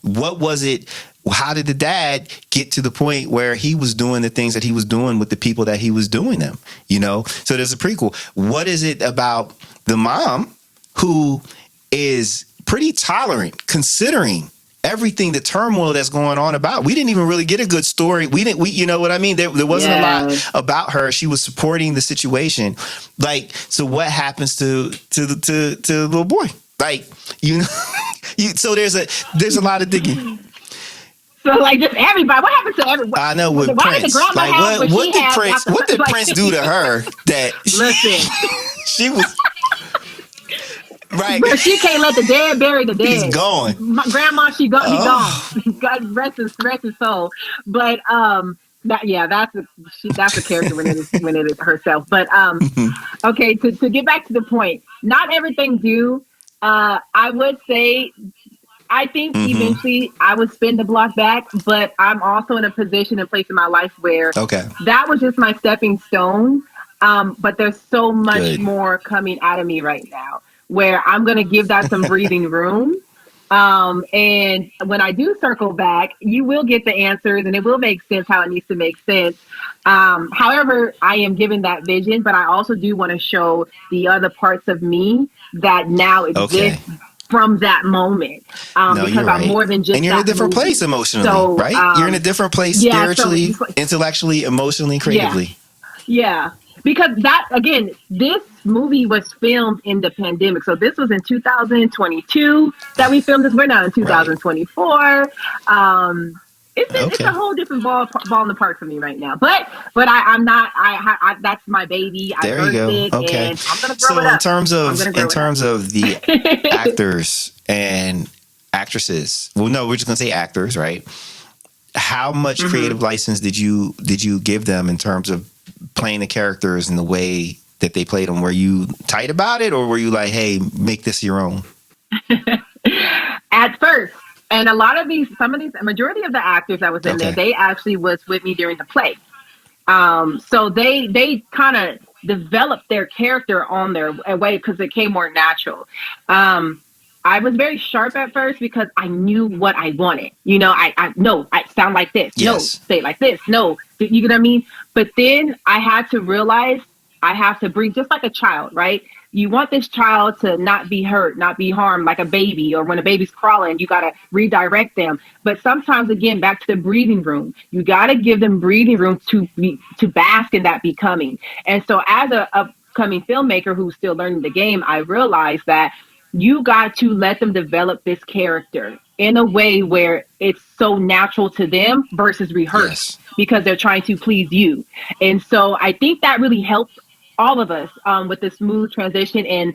What was it? How did the dad get to the point where he was doing the things that he was doing with the people that he was doing them? So there's a prequel. What is it about the mom who is pretty tolerant, considering everything, the turmoil that's going on about? We didn't even really get a good story. You know what I mean? There wasn't a lot about her. She was supporting the situation. Like, so what happens to the little boy? Like, so there's a lot of digging. So, like, just everybody. What happened to everybody? I know, with Prince. Like, what did Prince do to her that? Listen, She was right. But she can't let the dead bury the He's dead. gone. My grandma, he gone. Oh. God rest his soul. But that's a character when it is herself. But okay, to get back to the point, not everything do. I would say I think Mm-hmm. eventually I would spin the block back, but I'm also in a position and place in my life where Okay. that was just my stepping stone. But there's so much Good. more coming out of me right now where I'm going to give that some breathing room. And when I do circle back, you will get the answers and it will make sense how it needs to make sense. However, I am given that vision, but I also do want to show the other parts of me that now Okay. exist from that moment, No, you're because I'm right. more than And just you're in a that different place movie. emotionally, So, right? You're in a different place yeah, so spiritually, intellectually, emotionally, yeah, creatively. yeah, because that again, this movie was filmed in the pandemic. So this was in 2022 that we filmed this. We're now in Right. 2024. It's a Okay. whole different ball in the park for me right now. But I'm not. That's my baby. I There you birthed go. it, Okay. and I'm gonna grow it So in up. terms I'm of gonna grow the it up. actors and actresses, well, no, we're just gonna say actors, right? How much hmm creative license did you give them in terms of playing the characters in the way that they played them? Were you tight about it, or were you like, hey, make this your own? At first, and a majority of the actors that was in there, Okay. they actually was with me during the play. So they kind of developed their character on their way because it came more natural. Um, I was very sharp at first because I knew what I wanted. I no, I sound like this. No, Yes. say it like this. No, you get what I mean? But then I had to realize I have to breathe just like a child, right? You want this child to not be hurt, not be harmed like a baby, or when a baby's crawling, you got to redirect them. But sometimes, again, back to the breathing room, you got to give them breathing room to bask in that becoming. And so, as a upcoming filmmaker who's still learning the game, I realized that you got to let them develop this character in a way where it's so natural to them versus rehearsed Yes. because they're trying to please you. And so I think that really helped all of us with the smooth transition and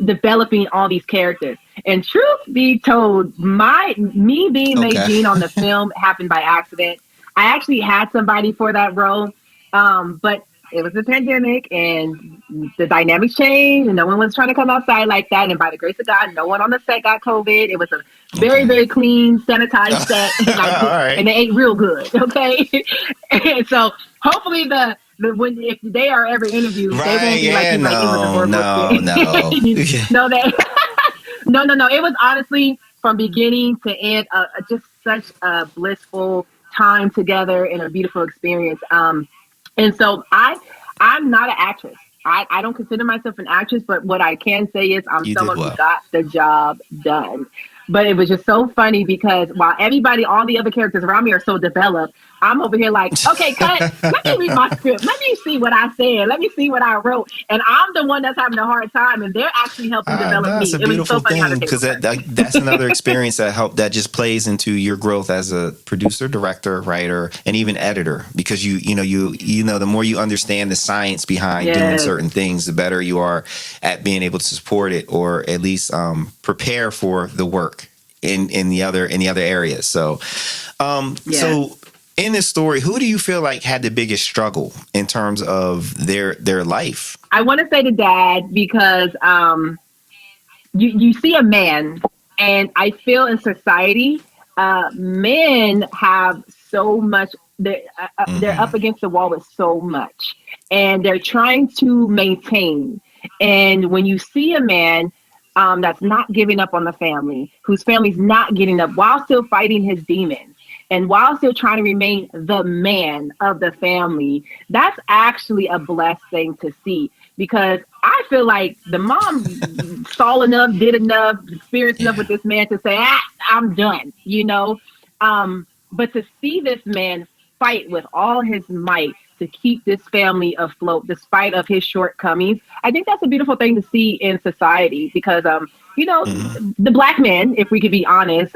developing all these characters. And truth be told, me being Okay. Maygene on the film happened by accident. I actually had somebody for that role, but it was a pandemic and the dynamics changed and no one was trying to come outside like that. And by the grace of God, no one on the set got COVID. It was a very, Okay. very clean, sanitized set, and All right. they ate real good. Okay, and so hopefully when if they are ever interviewed, they Right. won't be like Yeah. he's like it was a No. horrible No. experience. No. Yeah. No, that no. It was honestly from beginning to end just such a blissful time together and a beautiful experience. And so I'm not an actress. I don't consider myself an actress, but what I can say is I'm You did someone who well. got the job done. But it was just so funny because while all the other characters around me are so developed, I'm over here like, okay, cut. Let me read my script. Let me see what I said. Let me see what I wrote. And I'm the one that's having a hard time, and they're actually helping develop No, it's me. a It was beautiful so funny how the thing table because turned. that's another experience that just plays into your growth as a producer, director, writer, and even editor. Because you know the more you understand the science behind doing Yes. certain things, the better you are at being able to support it or at least prepare for the work in the other areas. So Yes. in this story, who do you feel like had the biggest struggle in terms of their life? I want to say the dad because you see a man, and I feel in society, men have so much. They're up Hmm. against the wall with so much, and they're trying to maintain. And when you see a man that's not giving up on the family, whose family's not getting up while still fighting his demons, and while still trying to remain the man of the family, that's actually a blessed thing to see because I feel like the mom saw enough, did enough, experienced enough Yeah. with this man to say, I'm done. But to see this man fight with all his might to keep this family afloat despite of his shortcomings, I think that's a beautiful thing to see in society because, you know, Hmm. the black man, if we could be honest,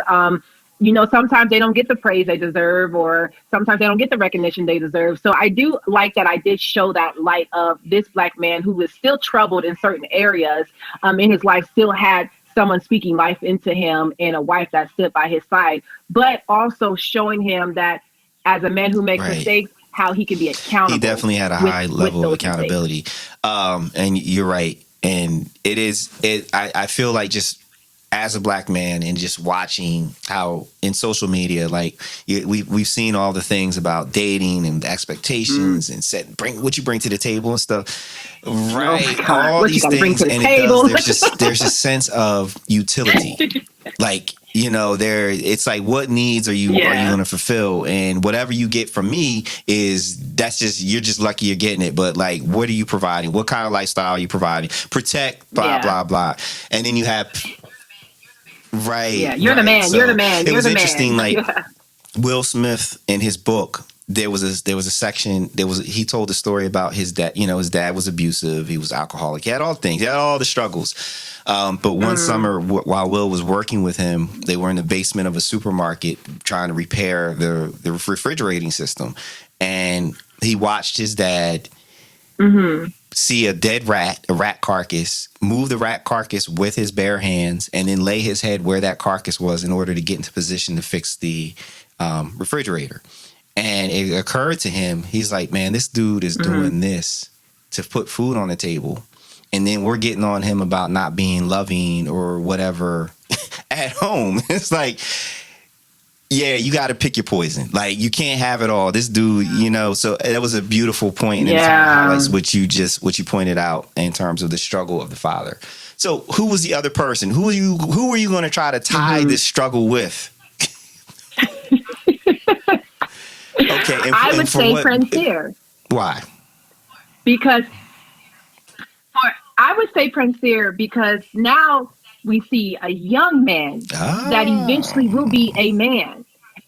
sometimes they don't get the praise they deserve, or sometimes they don't get the recognition they deserve. So I do like that I did show that light of this Black man who was still troubled in certain areas in his life, still had someone speaking life into him and a wife that stood by his side, but also showing him that as a man who makes Right. mistakes, how he can be He accountable definitely had a with high level of those mistakes. accountability. And you're right. And I feel like just as a Black man and just watching how in social media, like we've seen all the things about dating and the Mm. expectations and bring what you bring to the table and stuff. Oh my Right. God, All what you these got to bring things. to the And it does, table? there's a sense of utility. Like, it's like, what needs are you Yeah, going to fulfill, and whatever you get from me that's just, you're just lucky you're getting it. But like, what are you providing? What kind of lifestyle are you providing? Protect, blah yeah, blah blah. And then you have, right, yeah. You're the right. man. You're the So man. it You're was the man. interesting, like Yeah. Will Smith in his book, there was a section, he told a story about his dad. His dad was abusive, he was alcoholic, he had all the things, he had all the struggles. But one Mm. summer, while Will was working with him, they were in the basement of a supermarket trying to repair the refrigerating system, and he watched his dad Hmm. see a rat carcass, move the rat carcass with his bare hands, and then lay his head where that carcass was in order to get into position to fix the refrigerator. And it occurred to him, he's like, man, this dude is Hmm. doing this to put food on the table. And then we're getting on him about not being loving or whatever at home. It's like, yeah, you got to pick your poison. Like, you can't have it all. This dude, so that was a beautiful point, and it kind of Yeah. highlights what you pointed out in terms of the struggle of the father. So, who was the other person? Who were you going to try to tie Hmm. this struggle with? Okay, and, I and would for say what? Prince here, Why? because I would say Prince here because now we see a young man that eventually will Ah, be a man.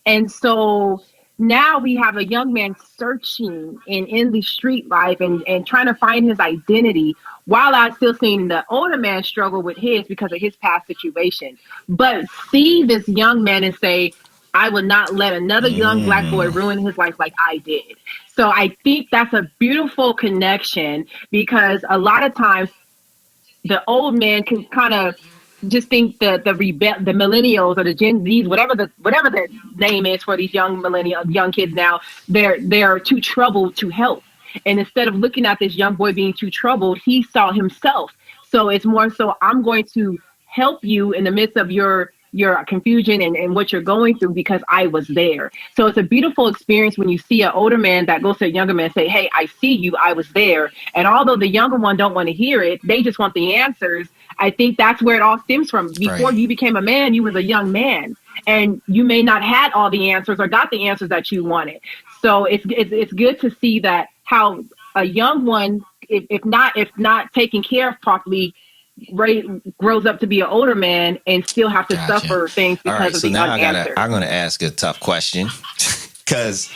And so now we have a young man searching in the street life and trying to find his identity, while I still seeing the older man struggle with his because of his past situation. But see this young man and say, I will not let another young Black boy mm, ruin his life like I did. So I think that's a beautiful connection, because a lot of times the old man can kind of just think the millennials or the Gen Zs, whatever the name is for these young kids now, they're too troubled to help. And instead of looking at this young boy being too troubled, he saw himself. So it's more so, I'm going to help you in the midst of your confusion and what you're going through, because I was there. So it's a beautiful experience when you see an older man that goes to a younger man and say, hey, I see you, I was there. And although the younger one don't want to hear it, they just want the answers. I think that's where it all stems from. Before right. you became a man, you was a young man, and you may not had all the answers or got the answers that you wanted. So it's good to see that how a young one, if not taken care of properly, Ray grows up to be an older man and still have to Gotcha. suffer things All because right. of So the now unanswered. I'm going to ask a tough question because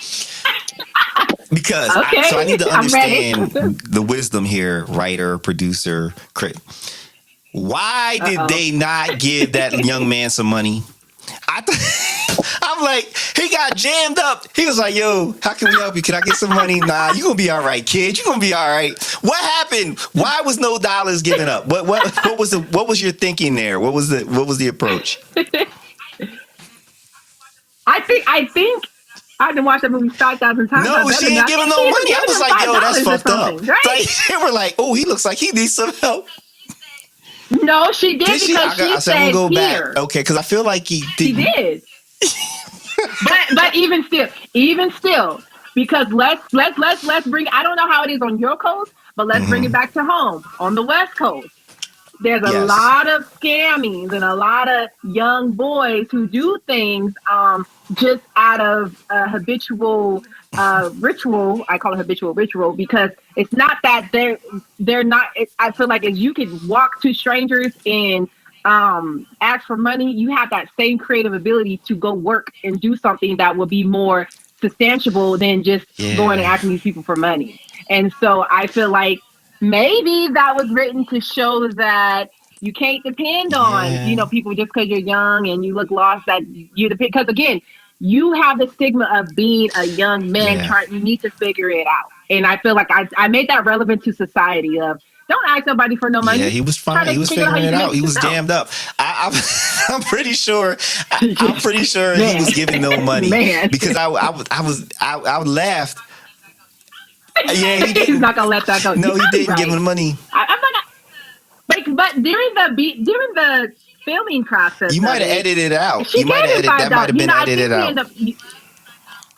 so I Okay, need to I'm ready. understand the wisdom here, writer, producer, crit. Why Uh did oh. they not give that young man some money? I'm like, he got jammed up. He was like, yo, how can we help you? Can I get some money? Nah, you gonna be all right, kid. You gonna be all right. What happened? Why was no dollars given up? What was your thinking there? What was the approach? I think I've been watching that movie 5,000 times. I No, better she ain't know. I giving think no she even money. I giving was him like, five yo, that's dollars or fucked up. something, right? Like, they were like, oh, he looks like he needs some help. No, she did, Did she? because I she said I'm gonna said go back. here. Okay, because I feel like he She didn't. did. But even still, because let's bring. I don't know how it is on your coast, but let's bring it Mm-hmm. back to home on the West Coast. There's a Yes. lot of scammings and a lot of young boys who do things just out of habitual ritual. I call it habitual ritual because it's not that they're not. I feel like as you could walk to strangers and ask for money, you have that same creative ability to go work and do something that will be more substantial than just going and Yeah. asking these people for money. And so I feel like maybe that was written to show that You can't depend on, Yeah. people just because you're young and you look lost that you depend. Because again, you have the stigma of being a young man Yeah. trying, you need to figure it out. And I feel like I made that relevant to society of don't ask somebody for no Yeah, money. he was Try fine. He to was figure out how figuring you it can out. make He it was yourself. jammed up. I'm pretty sure. I'm pretty sure he was giving no money Man. because I laughed. Yeah, he He's didn't. not gonna let that go. You're No, he probably didn't give right. him money. I'm not. But during the filming process You might of have it, edited it out. she You might gave have him edited. five That might dollars. have been I edited think we out. end up.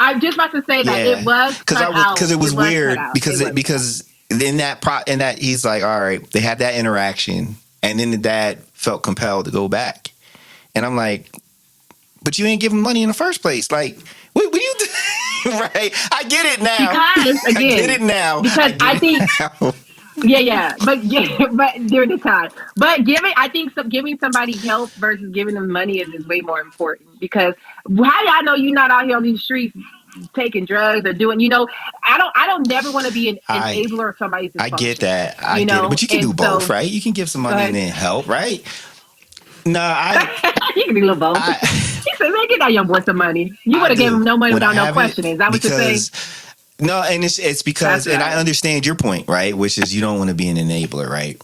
I'm just about to say that it Yeah, was cut out. because it It was was cut weird out. It was cut out. because in that he's like, all right, they had that interaction, and then the dad felt compelled to go back, and I'm like, but you ain't give him money in the first place. Like, what you do? Right? I get it now. Because I get again, it now. I because get I it think now. yeah, but but during the time, but giving somebody help versus giving them money is way more important because how do I know you're not out here on these streets taking drugs or doing, I don't never want to be an I enabler of somebody's I get dysfunction, that. I get it. But you can and do both, so right? You can give some go money and ahead. then help, right? No, You can do a little both. I He said, "Man, get that young boy some money. You I would have gave do him no money when I without no have it question. Is that what you're saying?" because no, and it's That's because, and I right. understand your point, right? Which is you don't want to be an enabler, right?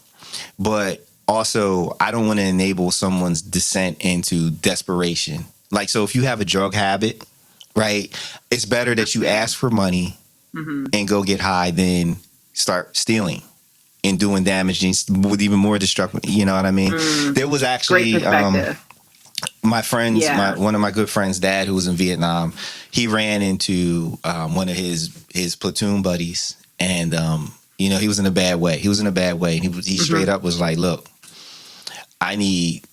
But also, I don't want to enable someone's descent into desperation. Like, so if you have a drug habit, right, it's better that you ask for money Hmm. and go get high than start stealing and doing damage with even more destructive. You know what I mean? There was Great actually perspective. my friends, Yeah. one of my good friends' dad, who was in Vietnam. He ran into one of his platoon buddies, and he was in a bad way. He was in a bad way, and he Hmm. straight up was like, "Look, I need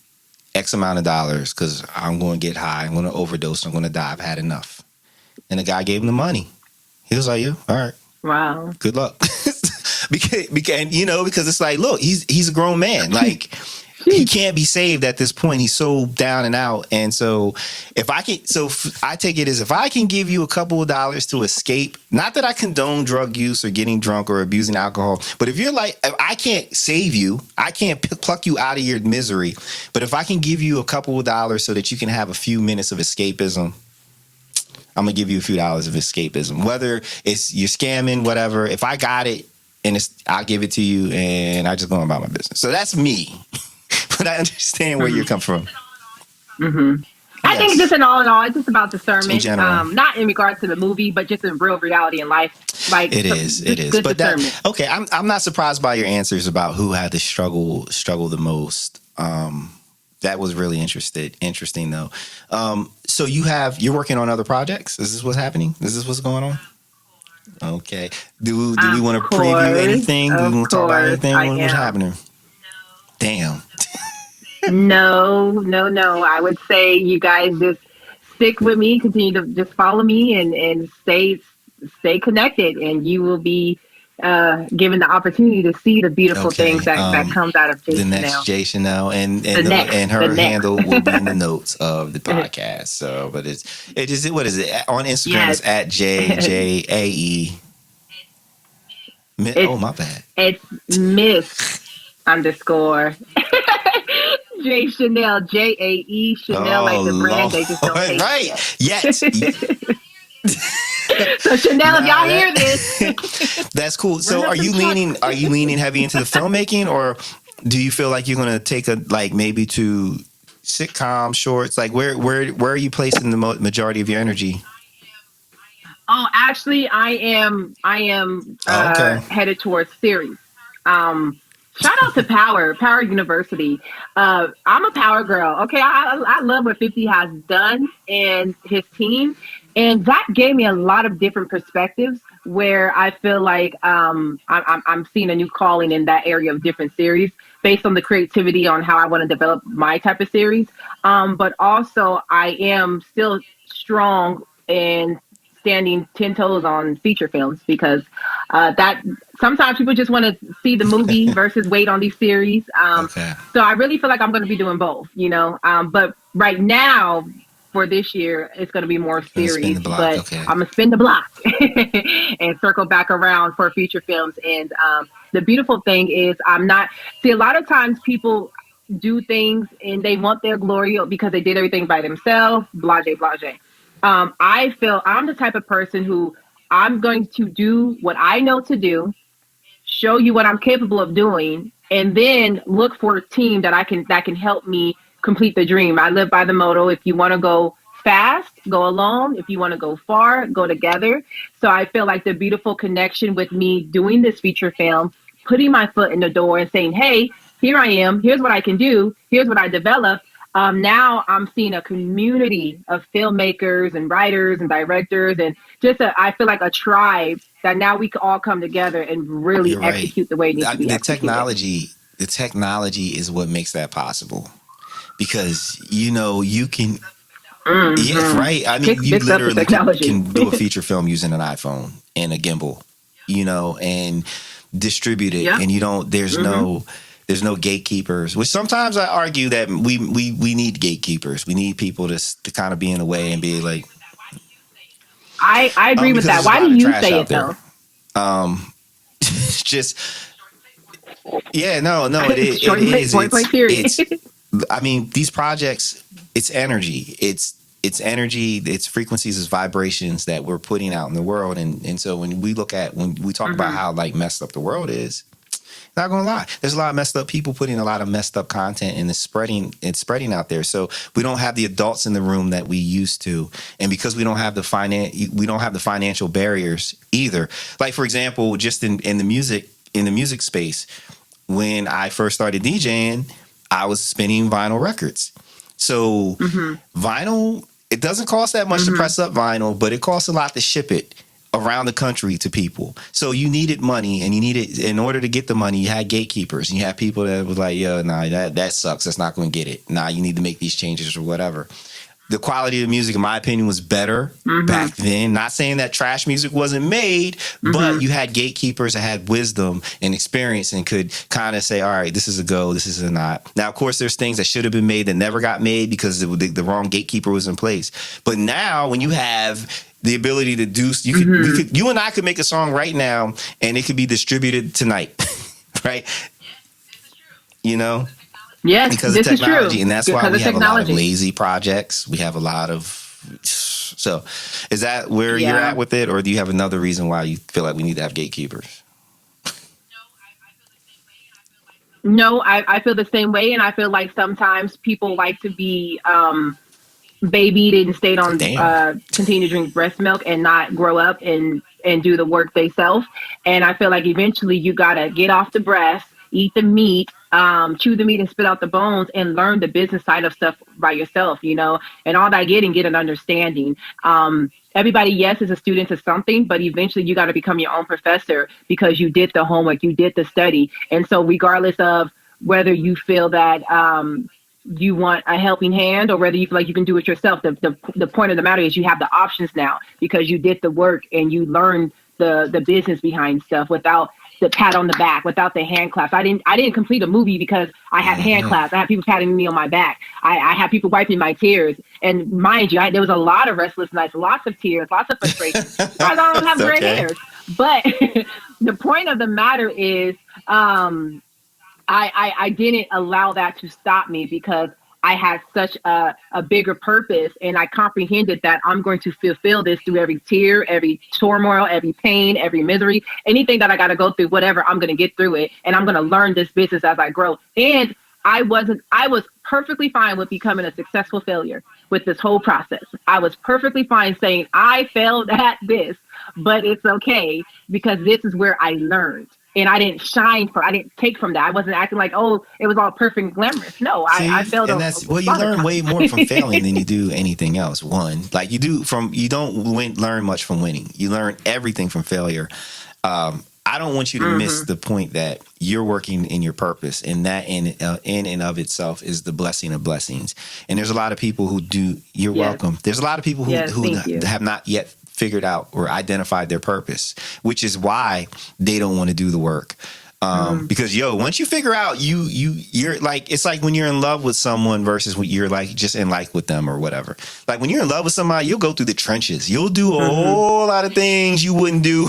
X amount of dollars because I'm going to get high. I'm going to overdose. I'm going to die. I've had enough." And the guy gave him the money. He was like, "Yeah, all right, Wow. good luck." because it's like, look, he's a grown man. Like, he can't be saved at this point. He's so down and out. And so I take it as if I can give you a couple of dollars to escape, not that I condone drug use or getting drunk or abusing alcohol, but if I can't save you, I can't pluck you out of your misery. But if I can give you a couple of dollars so that you can have a few minutes of escapism, I'm gonna give you a few dollars of escapism. Whether it's you're scamming, whatever. If I got it and I'll give it to you, and I just go about my business. So that's me. But I understand where you Hmm. come from. Hmm. I think Yes, just in all, it's just about in discernment. general, Not in regards to the movie, but just in real reality in life. Like it is. It just is. good But discernment. okay. I'm not surprised by your answers about who had to struggle the most. That was really interesting though. So you're working on other projects. Is this what's happening? Is this what's going on? Okay. Do we Of want to preview course, anything? Do we of want to talk about course, anything? I What's am. happening? Damn. No, no, no. I would say you guys just stick with me, continue to just follow me and stay connected and you will be given the opportunity to see the beautiful things Okay. that comes out of The Jason next now. Jay Chanel and The next, and the her next. handle will be in the notes of the podcast. So, but what is it on Instagram? Yes. It's at JJAE. Oh, it's my bad. it's Miss underscore J Chanel, JAE Chanel, like Oh the brand. Lord, They just don't say right? Yet. it yet. So Chanel, if Nah, y'all hear this, that's cool. run So, up them checks. are you leaning heavy into the filmmaking, or do you feel like you're going to take maybe to sitcom shorts? Like, where are you placing the majority of your energy? Oh, actually, I am Oh, okay. headed towards series. Um, Shout out to Power University. I'm a Power girl. Okay, I love what 50 has done and his team, and that gave me a lot of different perspectives. Where I feel like I'm seeing a new calling in that area of different series based on the creativity on how I want to develop my type of series. But also, I am still strong in standing 10 toes on feature films because that sometimes people just want to see the movie versus wait on these series. Okay. So I really feel like I'm going to be doing both. But right now for this year, it's going to be more Gonna spin series, the block. but Okay. I'm going to spin the block and circle back around for feature films. And the beautiful thing is I'm not, see, a lot of times people do things and they want their glory because they did everything by themselves, blase, blase. I feel I'm the type of person who I'm going to do what I know to do, show you what I'm capable of doing, and then look for a team that can help me complete the dream. I live by the motto: if you want to go fast, go alone. If you want to go far, go together. So I feel like the beautiful connection with me doing this feature film, putting my foot in the door and saying, "Hey, here I am. Here's what I can do. Here's what I developed." Now I'm seeing a community of filmmakers and writers and directors, and I feel like a tribe that now we can all come together and really You're right. execute the way it needs to be The executed. technology is what makes that possible because you can. Yeah, Mm-hmm. right. I mean, Pick you this up with literally technology. can do a feature film using an iPhone and a gimbal, and distribute it. Yep. And you don't. Mm-hmm. There's no gatekeepers. Which sometimes I argue that we need gatekeepers. We need people to kind of be in the way and be like, I agree with because that. there's a Why do lot of you trash say out it there. though? Just yeah, no, it Short is. point blank period. It's. I mean, these projects. It's energy. It's energy. It's frequencies. It's vibrations that we're putting out in the world. And so when we talk about Mm-hmm. how like messed up the world is, not gonna lie, there's a lot of messed up people putting a lot of messed up content and it's spreading out there. So we don't have the adults in the room that we used to, and because we don't have the financial barriers either. Like for example, just in the music space, when I first started DJing, I was spinning vinyl records. So Mm-hmm. vinyl, it doesn't cost that much to Mm-hmm. press up vinyl, but it costs a lot to ship it around the country to people. So you needed money, and you needed, in order to get the money, you had gatekeepers, and you had people that was like, "Yo, nah, that sucks. That's not going to get it. Nah, you need to make these changes or whatever." The quality of music, in my opinion, was better Mm-hmm. back then. Not saying that trash music wasn't made, Mm-hmm. but you had gatekeepers that had wisdom and experience and could kind of say, all right, this is a go, this is a not. Now, of course, there's things that should have been made that never got made because the wrong gatekeeper was in place. But now, when you have the ability to do, Mm-hmm. you and I could make a song right now, and it could be distributed tonight, right? You know, Yes, because of this is true. technology, and that's why Because we of have a lot of technology. lazy projects. We have a lot of so. Is that where you're Yeah. at with it, or do you have another reason why you feel like we need to have gatekeepers? No, I feel the same way, and I feel like sometimes people like to be babied and stayed on Damn. continue to drink breast milk and not grow up and do the work themselves. And I feel like eventually you gotta get off the breast, eat the meat, chew the meat and spit out the bones, and learn the business side of stuff by yourself, and all that get an understanding. Everybody, yes, is a student to something, but eventually you got to become your own professor because you did the homework, you did the study. And so regardless of whether you feel that you want a helping hand or whether you feel like you can do it yourself. The point of the matter is you have the options now because you did the work and you learned the business behind stuff without the pat on the back, without the hand claps. I didn't complete a movie because I had hand Mm-hmm. claps. I had people patting me on my back. I had people wiping my tears. And mind you, there was a lot of restless nights, lots of tears, lots of frustration. Guys, I don't It's have gray okay. hairs. But the point of the matter is I didn't allow that to stop me because I had such a bigger purpose and I comprehended that I'm going to fulfill this through every tear, every turmoil, every pain, every misery, anything that I got to go through, whatever, I'm going to get through it. And I'm going to learn this business as I grow. And I was perfectly fine with becoming a successful failure with this whole process. I was perfectly fine saying I failed at this, but it's okay because this is where I learned. And I didn't take from that. I wasn't acting like, oh, it was all perfect and glamorous. No, I See, failed and a that's well, you lot of learn way more from times. failing than you do anything else. One, like you don't learn much from winning. You learn everything from failure. I don't want you to miss Hmm. the point that you're working in your purpose, and that in and of itself is the blessing of blessings. And there's a lot of people who do. You're Yes, welcome. There's a lot of people yes, who thank you. have not yet figured out or identified their purpose, which is why they don't want to do the work. Mm. Because once you figure out you're like, it's like when you're in love with someone versus when you're like just in like with them or whatever. Like when you're in love with somebody, you'll go through the trenches. You'll do a whole lot of things you wouldn't do,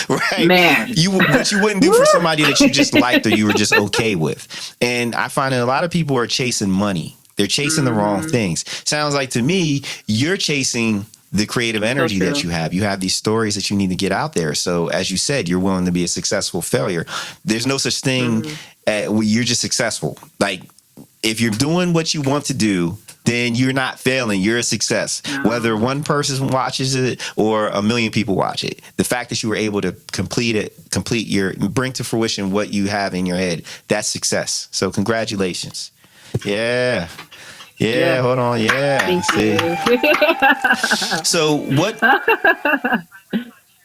right? Man. What you wouldn't do for somebody that you just liked or you were just okay with. And I find that a lot of people are chasing money. They're chasing the wrong things. Sounds like to me, you're chasing the creative energy that you have. You have these stories that you need to get out there. So as you said, you're willing to be a successful failure. There's no such thing. You're just successful. Like if you're doing what you want to do, then you're not failing. You're a success. Whether one person watches it or a million people watch it, the fact that you were able to bring to fruition what you have in your head, that's success. So congratulations. Yeah. Yeah, hold on. Yeah. Thank you. So what?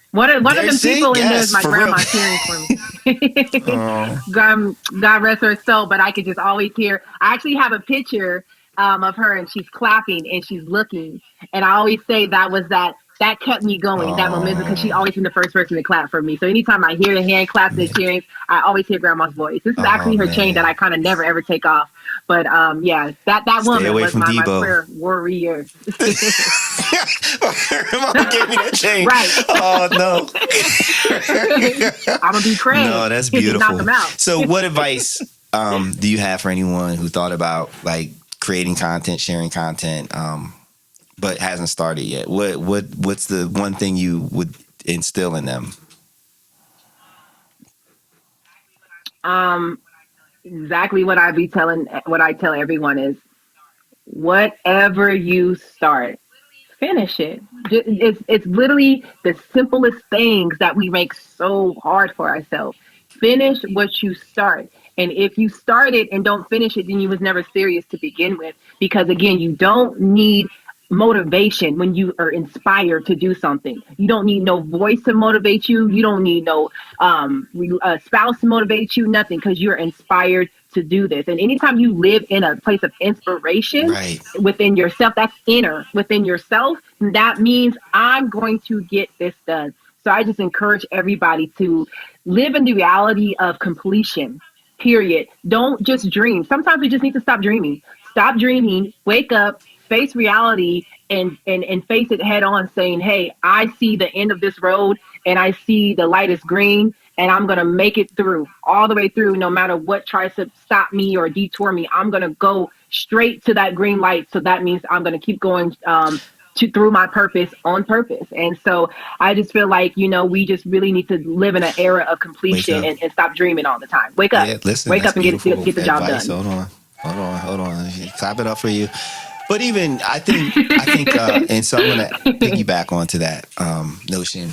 One of them people in there is my for grandma real. cheering for me. God rest her soul, but I could just always hear. I actually have a picture of her, and she's clapping and she's looking, and I always say that kept me going, that momentum, because she always been the first person to clap for me. So anytime I hear the hand claps and cheering, I always hear grandma's voice. This is actually her chain that I kind of never ever take off. But yeah, that woman was my prayer warrior. Mama gave me that chain. Right. Oh no. I'm gonna be praying. No, that's beautiful. Knock them out. So what advice do you have for anyone who thought about like creating content, sharing content, but hasn't started yet? What's the one thing you would instill in them? Exactly what I tell everyone is, whatever you start, finish it. It's literally the simplest things that we make so hard for ourselves. Finish what you start. And if you start it and don't finish it, then you was never serious to begin with. Because again, you don't need motivation when you are inspired to do something. You don't need no voice to motivate you. You don't need no spouse to motivate you, nothing, because you're inspired to do this. And anytime you live in a place of inspiration within yourself, that's inner within yourself, that means I'm going to get this done. So I just encourage everybody to live in the reality of completion, period. Don't just dream. Sometimes we just need to stop dreaming. Stop dreaming, wake up, face reality, and face it head on, saying, hey, I see the end of this road and I see the light is green, and I'm going to make it through, all the way through, no matter what tries to stop me or detour me. I'm going to go straight to that green light. So that means I'm going to keep going through my purpose on purpose. And so I just feel like, we just really need to live in an era of completion and stop dreaming all the time. Wake up. Yeah, listen, wake up and get the job advice. done. Hold on. Clap it up for you. But even I think, and so I'm going to piggyback onto that notion.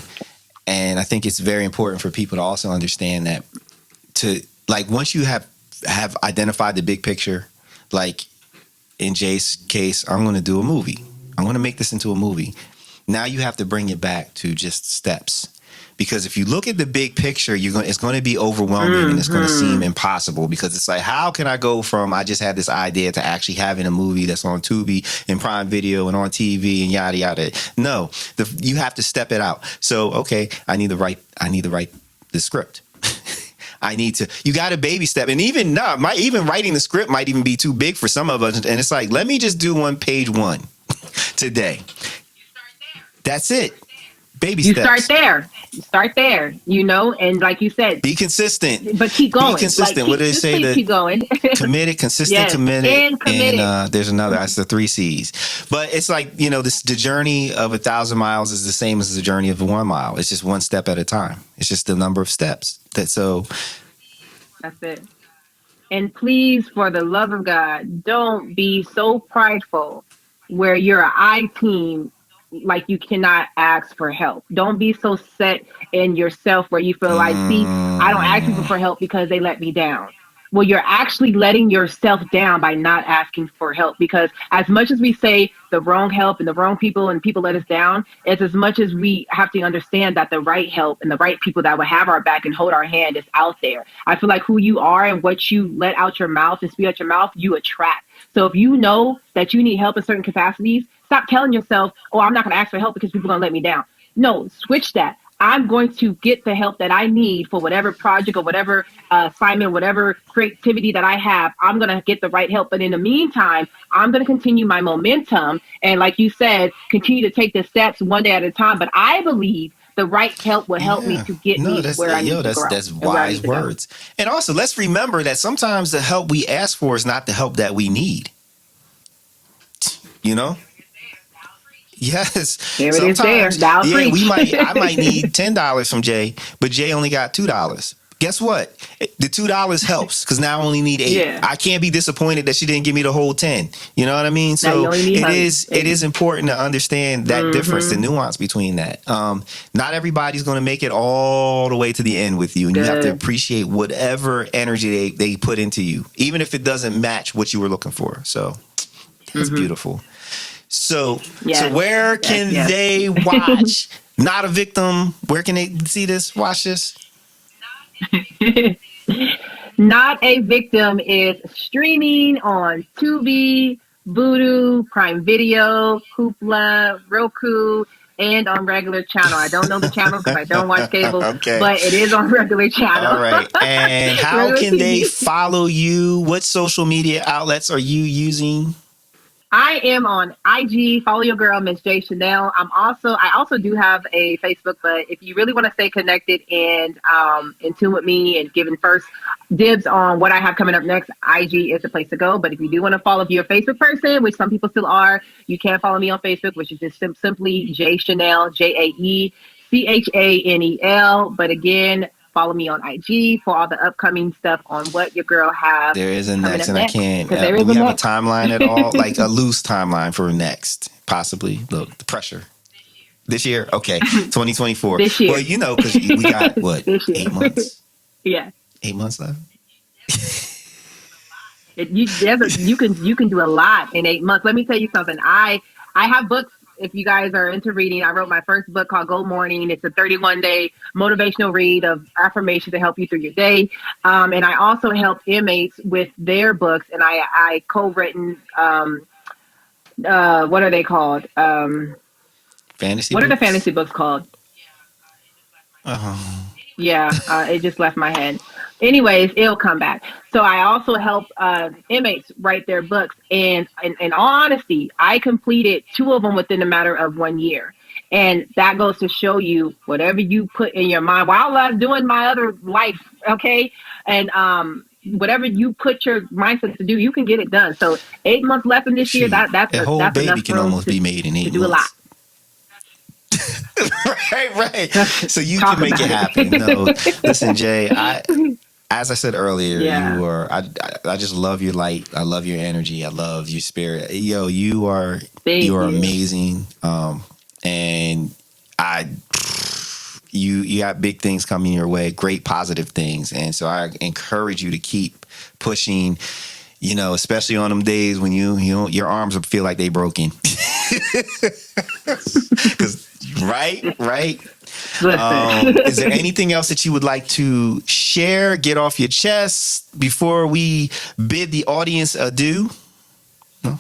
And I think it's very important for people to also understand that once you have identified the big picture, like in Jay's case, I'm going to do a movie. I'm going to make this into a movie. Now you have to bring it back to just steps. Because if you look at the big picture, it's going to be overwhelming and it's going to seem impossible, because it's like, how can I go from I just had this idea to actually having a movie that's on Tubi and Prime Video and on TV and yada yada? No, you have to step it out. So okay, I need to write the script. You got to baby step. And even writing the script might even be too big for some of us. And it's like, let me just do page 1 today. That's it. Baby steps. You start there, and like you said, be consistent, but keep going. Be consistent. What do they say? Keep going. Committed, consistent, yes. committed. And there's another. That's the 3 C's. But it's like, the journey of 1,000 miles is the same as the journey of 1 mile. It's just one step at a time. It's just the number of steps. That's it. And please, for the love of God, don't be so prideful where you're an I team, like you cannot ask for help. Don't be so set in yourself where you feel like, see, I don't ask people for help because they let me down. Well, you're actually letting yourself down by not asking for help, because as much as we say the wrong help and the wrong people and people let us down, it's as much as we have to understand that the right help and the right people that will have our back and hold our hand is out there. I feel like who you are and what you let out your mouth and spew out your mouth, you attract. So if you know that you need help in certain capacities, stop telling yourself, oh, I'm not going to ask for help because people are going to let me down. No, switch that. I'm going to get the help that I need for whatever project or whatever assignment, whatever creativity that I have. I'm going to get the right help. But in the meantime, I'm going to continue my momentum. And like you said, continue to take the steps one day at a time. But I believe the right help will help me Yeah. to get No, me that's where I need to grow that's and where I wise need to go. words. And also, let's remember that sometimes the help we ask for is not the help that we need. You know? Yes. There it is there. Sometimes, Thou yeah, preach. I might need $10 from Jay, but Jay only got $2. Guess what? The $2 helps because now I only need 8. Yeah. I can't be disappointed that she didn't give me the whole 10. You know what I mean? Now you So only need it is important to understand that difference, the nuance between that. Not everybody's going to make it all the way to the end with you, and you have to appreciate whatever energy they put into you, even if it doesn't match what you were looking for. So that's beautiful. So, Yes. Where can they watch Not a Victim? Where can they see this, watch this? Not a Victim is streaming on Tubi, Vudu, Prime Video, Hoopla, Roku, and on regular channel. I don't know the channel because I don't watch cable, but it is on regular channel. All right. And how can they follow you? What social media outlets are you using? I am on IG. Follow your girl, Miss J Chanel. I also do have a Facebook, but if you really want to stay connected and in tune with me and giving first dibs on what I have coming up next, IG is the place to go. But if you do want to follow, if you're a Facebook person, which some people still are, you can follow me on Facebook, which is just simply J Chanel, JAECHANEL. But again, follow me on IG for all the upcoming stuff on what your girl have. There is a next, and I can't. Do we have a timeline at all? Like a loose timeline for next, possibly. Look, the pressure. This year? Okay. 2024. This year. Well, you know, because we got, what, 8 months? Yeah. 8 months left? You can do a lot in 8 months. Let me tell you something. I have books. If you guys are into reading, I wrote my first book called Go Morning. It's a 31-day motivational read of affirmation to help you through your day. And I also help inmates with their books. And I co-written, what are they called? Fantasy What books? are the fantasy books called? Yeah, it just left my head. Anyways, it'll come back. So I also help inmates write their books. And in all honesty, I completed 2 of them within a matter of 1 year. And that goes to show you whatever you put in your mind while I was doing my other life, okay? And whatever you put your mindset to do, you can get it done. So 8 months left in this year, that's a whole that's baby can almost be made in 8 months. To do a lot. right. So you can make it happen. No, listen, Jay. As I said earlier, you are. I just love your light. I love your energy. I love your spirit. Yo, you are amazing. And you got big things coming your way. Great positive things. And so I encourage you to keep pushing. You know, especially on them days when your arms feel like they broken. Because right. Is there anything else that you would like to share, get off your chest before we bid the audience adieu? No?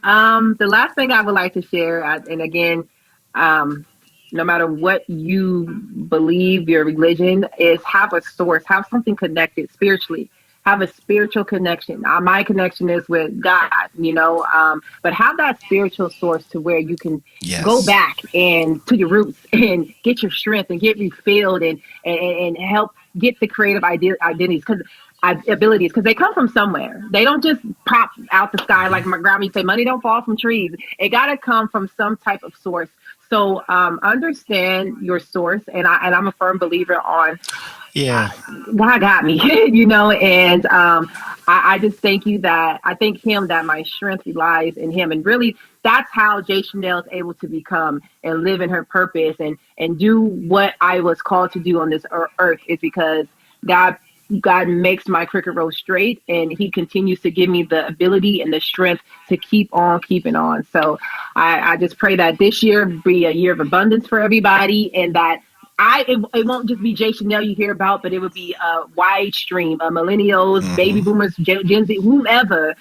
The last thing I would like to share, and again, no matter what you believe, your religion is, have a source, have something connected spiritually, have a spiritual connection. My connection is with God, but have that spiritual source to where you can go back and to your roots and get your strength and get refilled and help get the creative identities abilities, because they come from somewhere. They don't just pop out the sky like my grandma say, money don't fall from trees. It got to come from some type of source. So understand your source, and I'm a firm believer on God got me, and I just thank you that I thank him that my strength relies in him. And really, that's how J Chanel is able to become and live in her purpose and do what I was called to do on this earth, is because God makes my cricket road straight, and he continues to give me the ability and the strength to keep on keeping on. So I just pray that this year be a year of abundance for everybody, and that it won't just be J Chanel you hear about, but it would be a wide stream of millennials, baby boomers, Gen Z, whomever,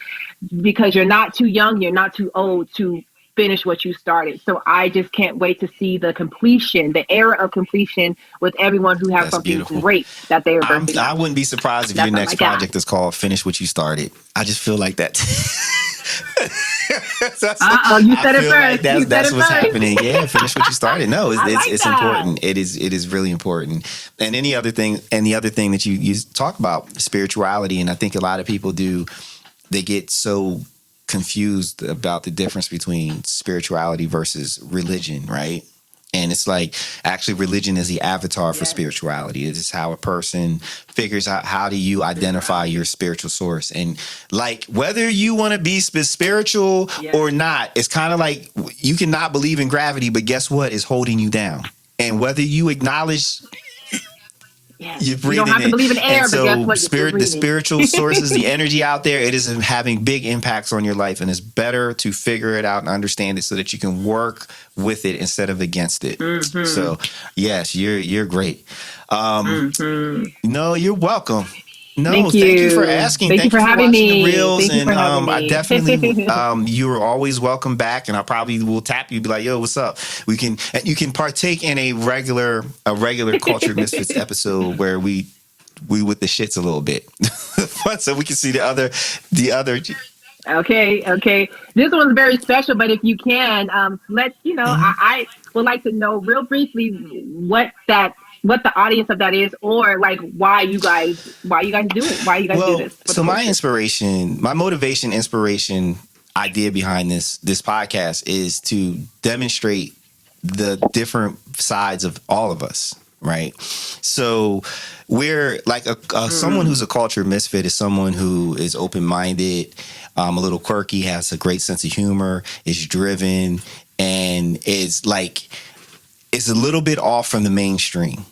because you're not too young, you're not too old to finish what you started. So I just can't wait to see the completion, the era of completion with everyone who has That's something beautiful. great that they are birthing I out. wouldn't be surprised if your That's all next I got. project is called "Finish What You Started." I just feel like that. You I said it feel like first. You said that's it what's first. happening. Yeah, finish what you started. No, I like it's that. important. It is really important. And any other thing, and the other thing that you talk about spirituality, and I think a lot of people do. They get so confused about the difference between spirituality versus religion, right? And it's like actually religion is the avatar for Yes. spirituality. It is how a person figures out how do you identify your spiritual source. And like whether you want to be spiritual or not, it's kind of like you cannot believe in gravity, but guess what is holding you down? And whether you acknowledge Yes. you're You don't breathing have to it. believe in And air, but guess so what? You're still the breathing. spiritual sources, the energy out there, it is having big impacts on your life. And it's better to figure it out and understand it so that you can work with it instead of against it. Mm-hmm. So yes, you're great. No, you're welcome. No, Thank thank you for you. asking. Thank you Thank you for for having watching the me. reels. Thank you And for having I me. definitely, you are always welcome back. And I probably will tap you, be like, "Yo, what's up?" And you can partake in a regular Cultured Misfits episode where we with the shits a little bit, so we can see the other. Okay. This one's very special, but if you can, I would like to know real briefly what the audience of that is, or like why you guys do it, why you guys do Well, this for the so culture. my motivation, inspiration, idea behind this podcast is to demonstrate the different sides of all of us. Right. So we're like someone who's a culture misfit is someone who is open minded, a little quirky, has a great sense of humor, is driven, and is a little bit off from the mainstream.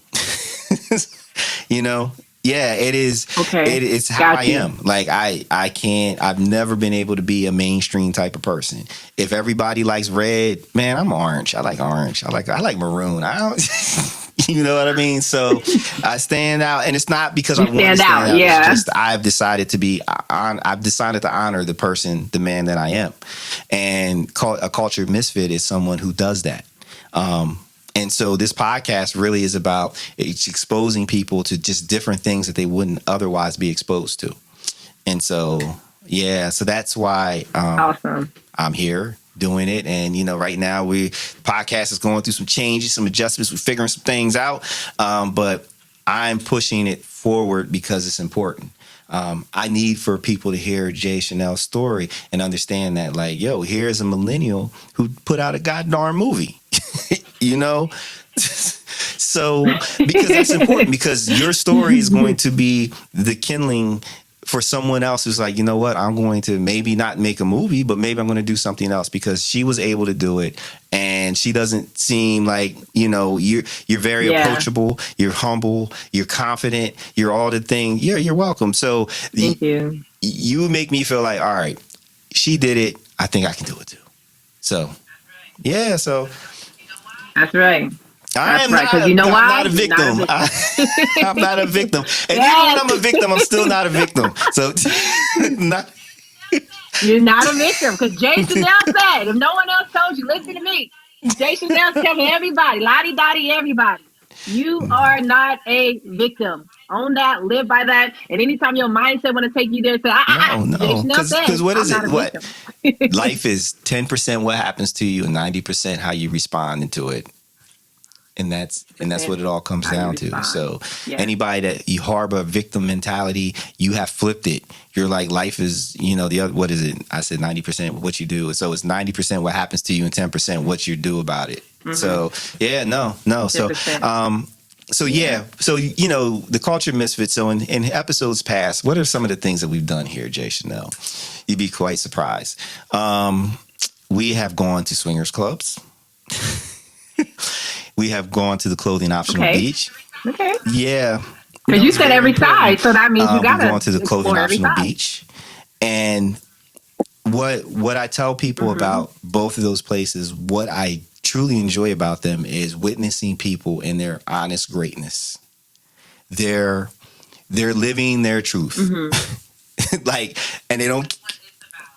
You know? Yeah, it is. Okay. It's how I am. Like I've never been able to be a mainstream type of person. If everybody likes red, man, I'm orange. I like orange. I like maroon. I don't you know what I mean? So I stand out, and it's not because I want to stand out. Yeah. It's just I've decided to honor the man that I am. And a cultured misfit is someone who does that. And so this podcast really is about exposing people to just different things that they wouldn't otherwise be exposed to. And so, yeah, so that's why Awesome. I'm here doing it. And, right now the podcast is going through some changes, some adjustments. We're figuring some things out. But I'm pushing it forward because it's important. I need for people to hear Jay Chanel's story and understand that, like, yo, here's a millennial who put out a goddamn movie. So because that's important, because your story is going to be the kindling for someone else who's like, you know what, I'm going to maybe not make a movie, but maybe I'm going to do something else because she was able to do it. And she doesn't seem like, you're very approachable, you're humble, you're confident, you're all the things. You're welcome. So Thank you. You make me feel like, all right, she did it. I think I can do it too. So, yeah, so. That's right. I'm not a victim. I'm not a victim. And even when I'm a victim, I'm still not a victim. So, You're not a victim, because Jay Chanel said, if no one else told you, listen to me. Jay Chanel's telling everybody, lottie dottie, everybody, you are not a victim. Own that, live by that. And anytime your mindset want to take you there, say, no. Jay Chanel said, because what is I'm it? Not a victim. Life is 10% what happens to you and 90% how you respond to it. And that's what it all comes down to. So anybody that you harbor a victim mentality, you have flipped it. You're like, life is, the other, what is it? I said 90% what you do. So it's 90% what happens to you and 10% what you do about it. Mm-hmm. So yeah, no. 10%. So the Culture Misfits. So in episodes past, what are some of the things that we've done here, Jay Chanel? You'd be quite surprised. We have gone to swingers clubs. We have gone to the clothing optional beach. Okay. Yeah. Because you said every side, so that means you got to go to the clothing optional beach. And what I tell people about both of those places, what I truly enjoy about them is witnessing people in their honest greatness. They're living their truth. And they don't.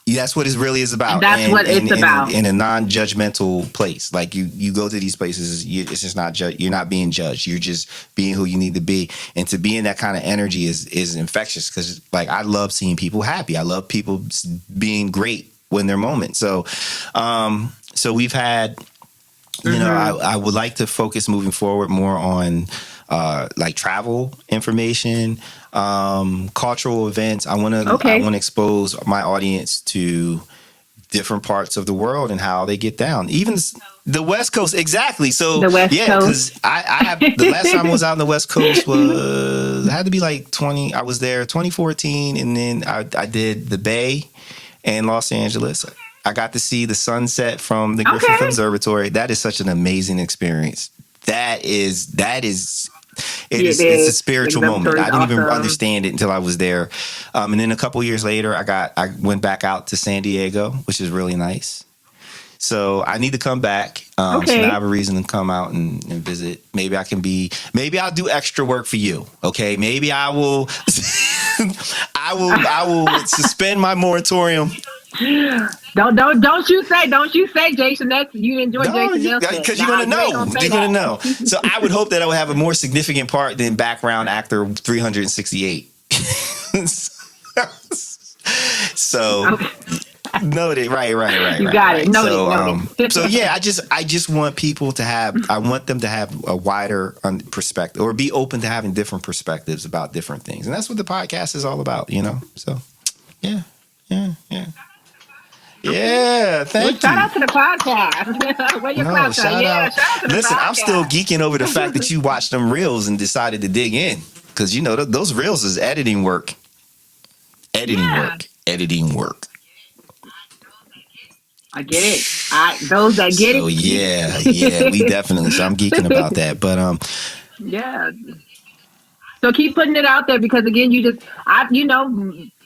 That's what it really is about. That's what it's about. In a non-judgmental place. Like you go to these places, it's just not you're not being judged. You're just being who you need to be. And to be in that kind of energy is infectious, because like I love seeing people happy. I love people being great when their moment. So we've had, you know, I would like to focus moving forward more on like travel information, cultural events. I want to expose my audience to different parts of the world and how they get down. Even the West Coast, exactly. So the West Coast, because I have the last time I was out on the West Coast was had to be like 20. I was there 2014, and then I did the Bay and Los Angeles. I got to see the sunset from the Griffith Observatory. That is such an amazing experience. It's a spiritual moment. I didn't even understand it until I was there. And then a couple years later, I went back out to San Diego, which is really nice. So I need to come back. So now I have a reason to come out and visit. Maybe I'll do extra work for you. Okay. Maybe I will, I will suspend my moratorium. Don't you say, Jason? You enjoy Jason Nelson because you're gonna know. You're gonna know. So I would hope that I would have a more significant part than background actor 368. So noted. Right. You got it. Noted. So yeah, I just want people to have. I want them to have a wider perspective, or be open to having different perspectives about different things, and that's what the podcast is all about. You know. So yeah. Yeah, thank you. Shout out to the podcast. Where your podcast? Shout out to the podcast. I'm still geeking over the fact that you watched them reels and decided to dig in, because you know those reels is editing work. Editing work. I get it. Those that get it. Yeah, we definitely. So I'm geeking about that, but yeah. So keep putting it out there, because again,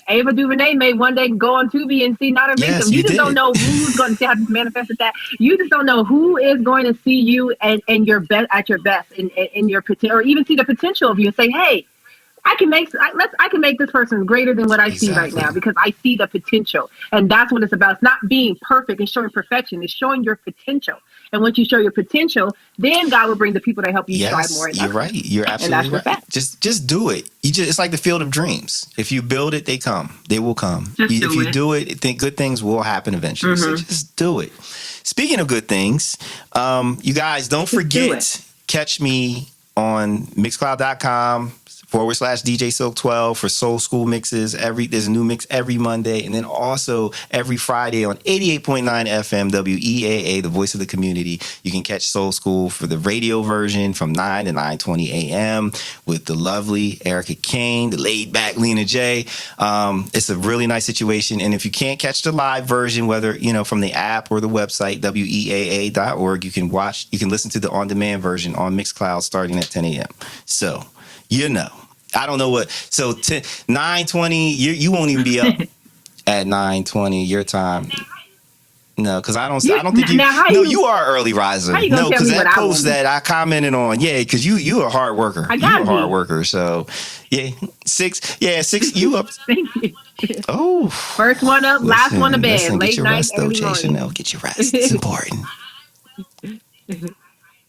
Ava DuVernay may one day go on Tubi and see Not a Victim. Yes, you just don't know who's going to see how this manifested that. You just don't know who is going to see you and your best at your best in your potential, or even see the potential of you and say, hey, I can make this person greater than what I see right now, because I see the potential. And that's what it's about. It's not being perfect and showing perfection. It's showing your potential. And once you show your potential, then God will bring the people to help you strive more. You're right. You're absolutely right. Just do it. It's like the field of dreams. If you build it, they come. They will come. If you do it, think good things will happen eventually. So just do it. Speaking of good things, you guys don't forget, catch me on mixcloud.com/DJ Silk 12 for Soul School mixes. There's a new mix every Monday, and then also every Friday on 88.9 FM WEAA, the voice of the community. You can catch Soul School for the radio version from 9 to 9:20 a.m. with the lovely Erica Kane, the laid back Lena J. It's a really nice situation, and if you can't catch the live version, whether from the app or the website weaa.org, you can listen to the on-demand version on Mixcloud starting at 10 a.m. So. I don't know what. So 9:20, you won't even be up at 9:20 your time. No, because I don't think you. No, you are an early riser. No, because that post that I commented on, because you a hard worker. You're a hard worker. So 6. You up? Thank you. Oh, first one up, last one to bed. Late get your night, rest, though, Jay Chanel. Get your rest. It's important.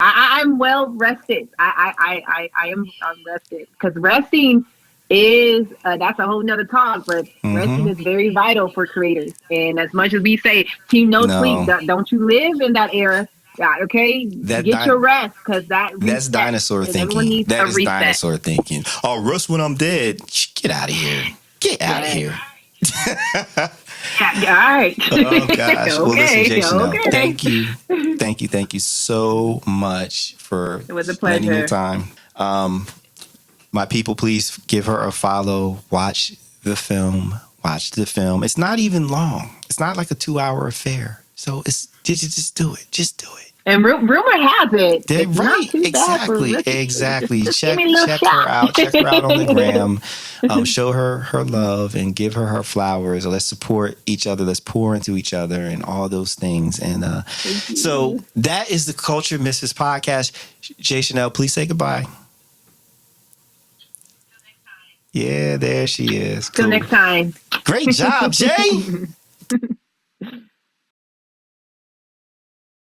I'm well rested. I am rested, because resting is that's a whole nother talk. But resting is very vital for creators. And as much as we say, team no sleep, don't you live in that era? Yeah, okay. Get your rest, because that's dinosaur thinking. That is dinosaur thinking. Oh, rest when I'm dead. Get out of here. Get out of here. All right. Oh gosh. Well, listen, Jason. Thank you so much for it was a pleasure. Your time. My people, please give her a follow. Watch the film. It's not even long. It's not like a 2-hour affair. So just do it. Just do it. And rumor has it. Right. Exactly. Check her out. Check her out on the gram. Show her love and give her flowers. Let's support each other. Let's pour into each other and all those things. And so that is the Cultured Misfits podcast. Jay Chanel, please say goodbye. Yeah, there she is. Till next time. Great job, Jay.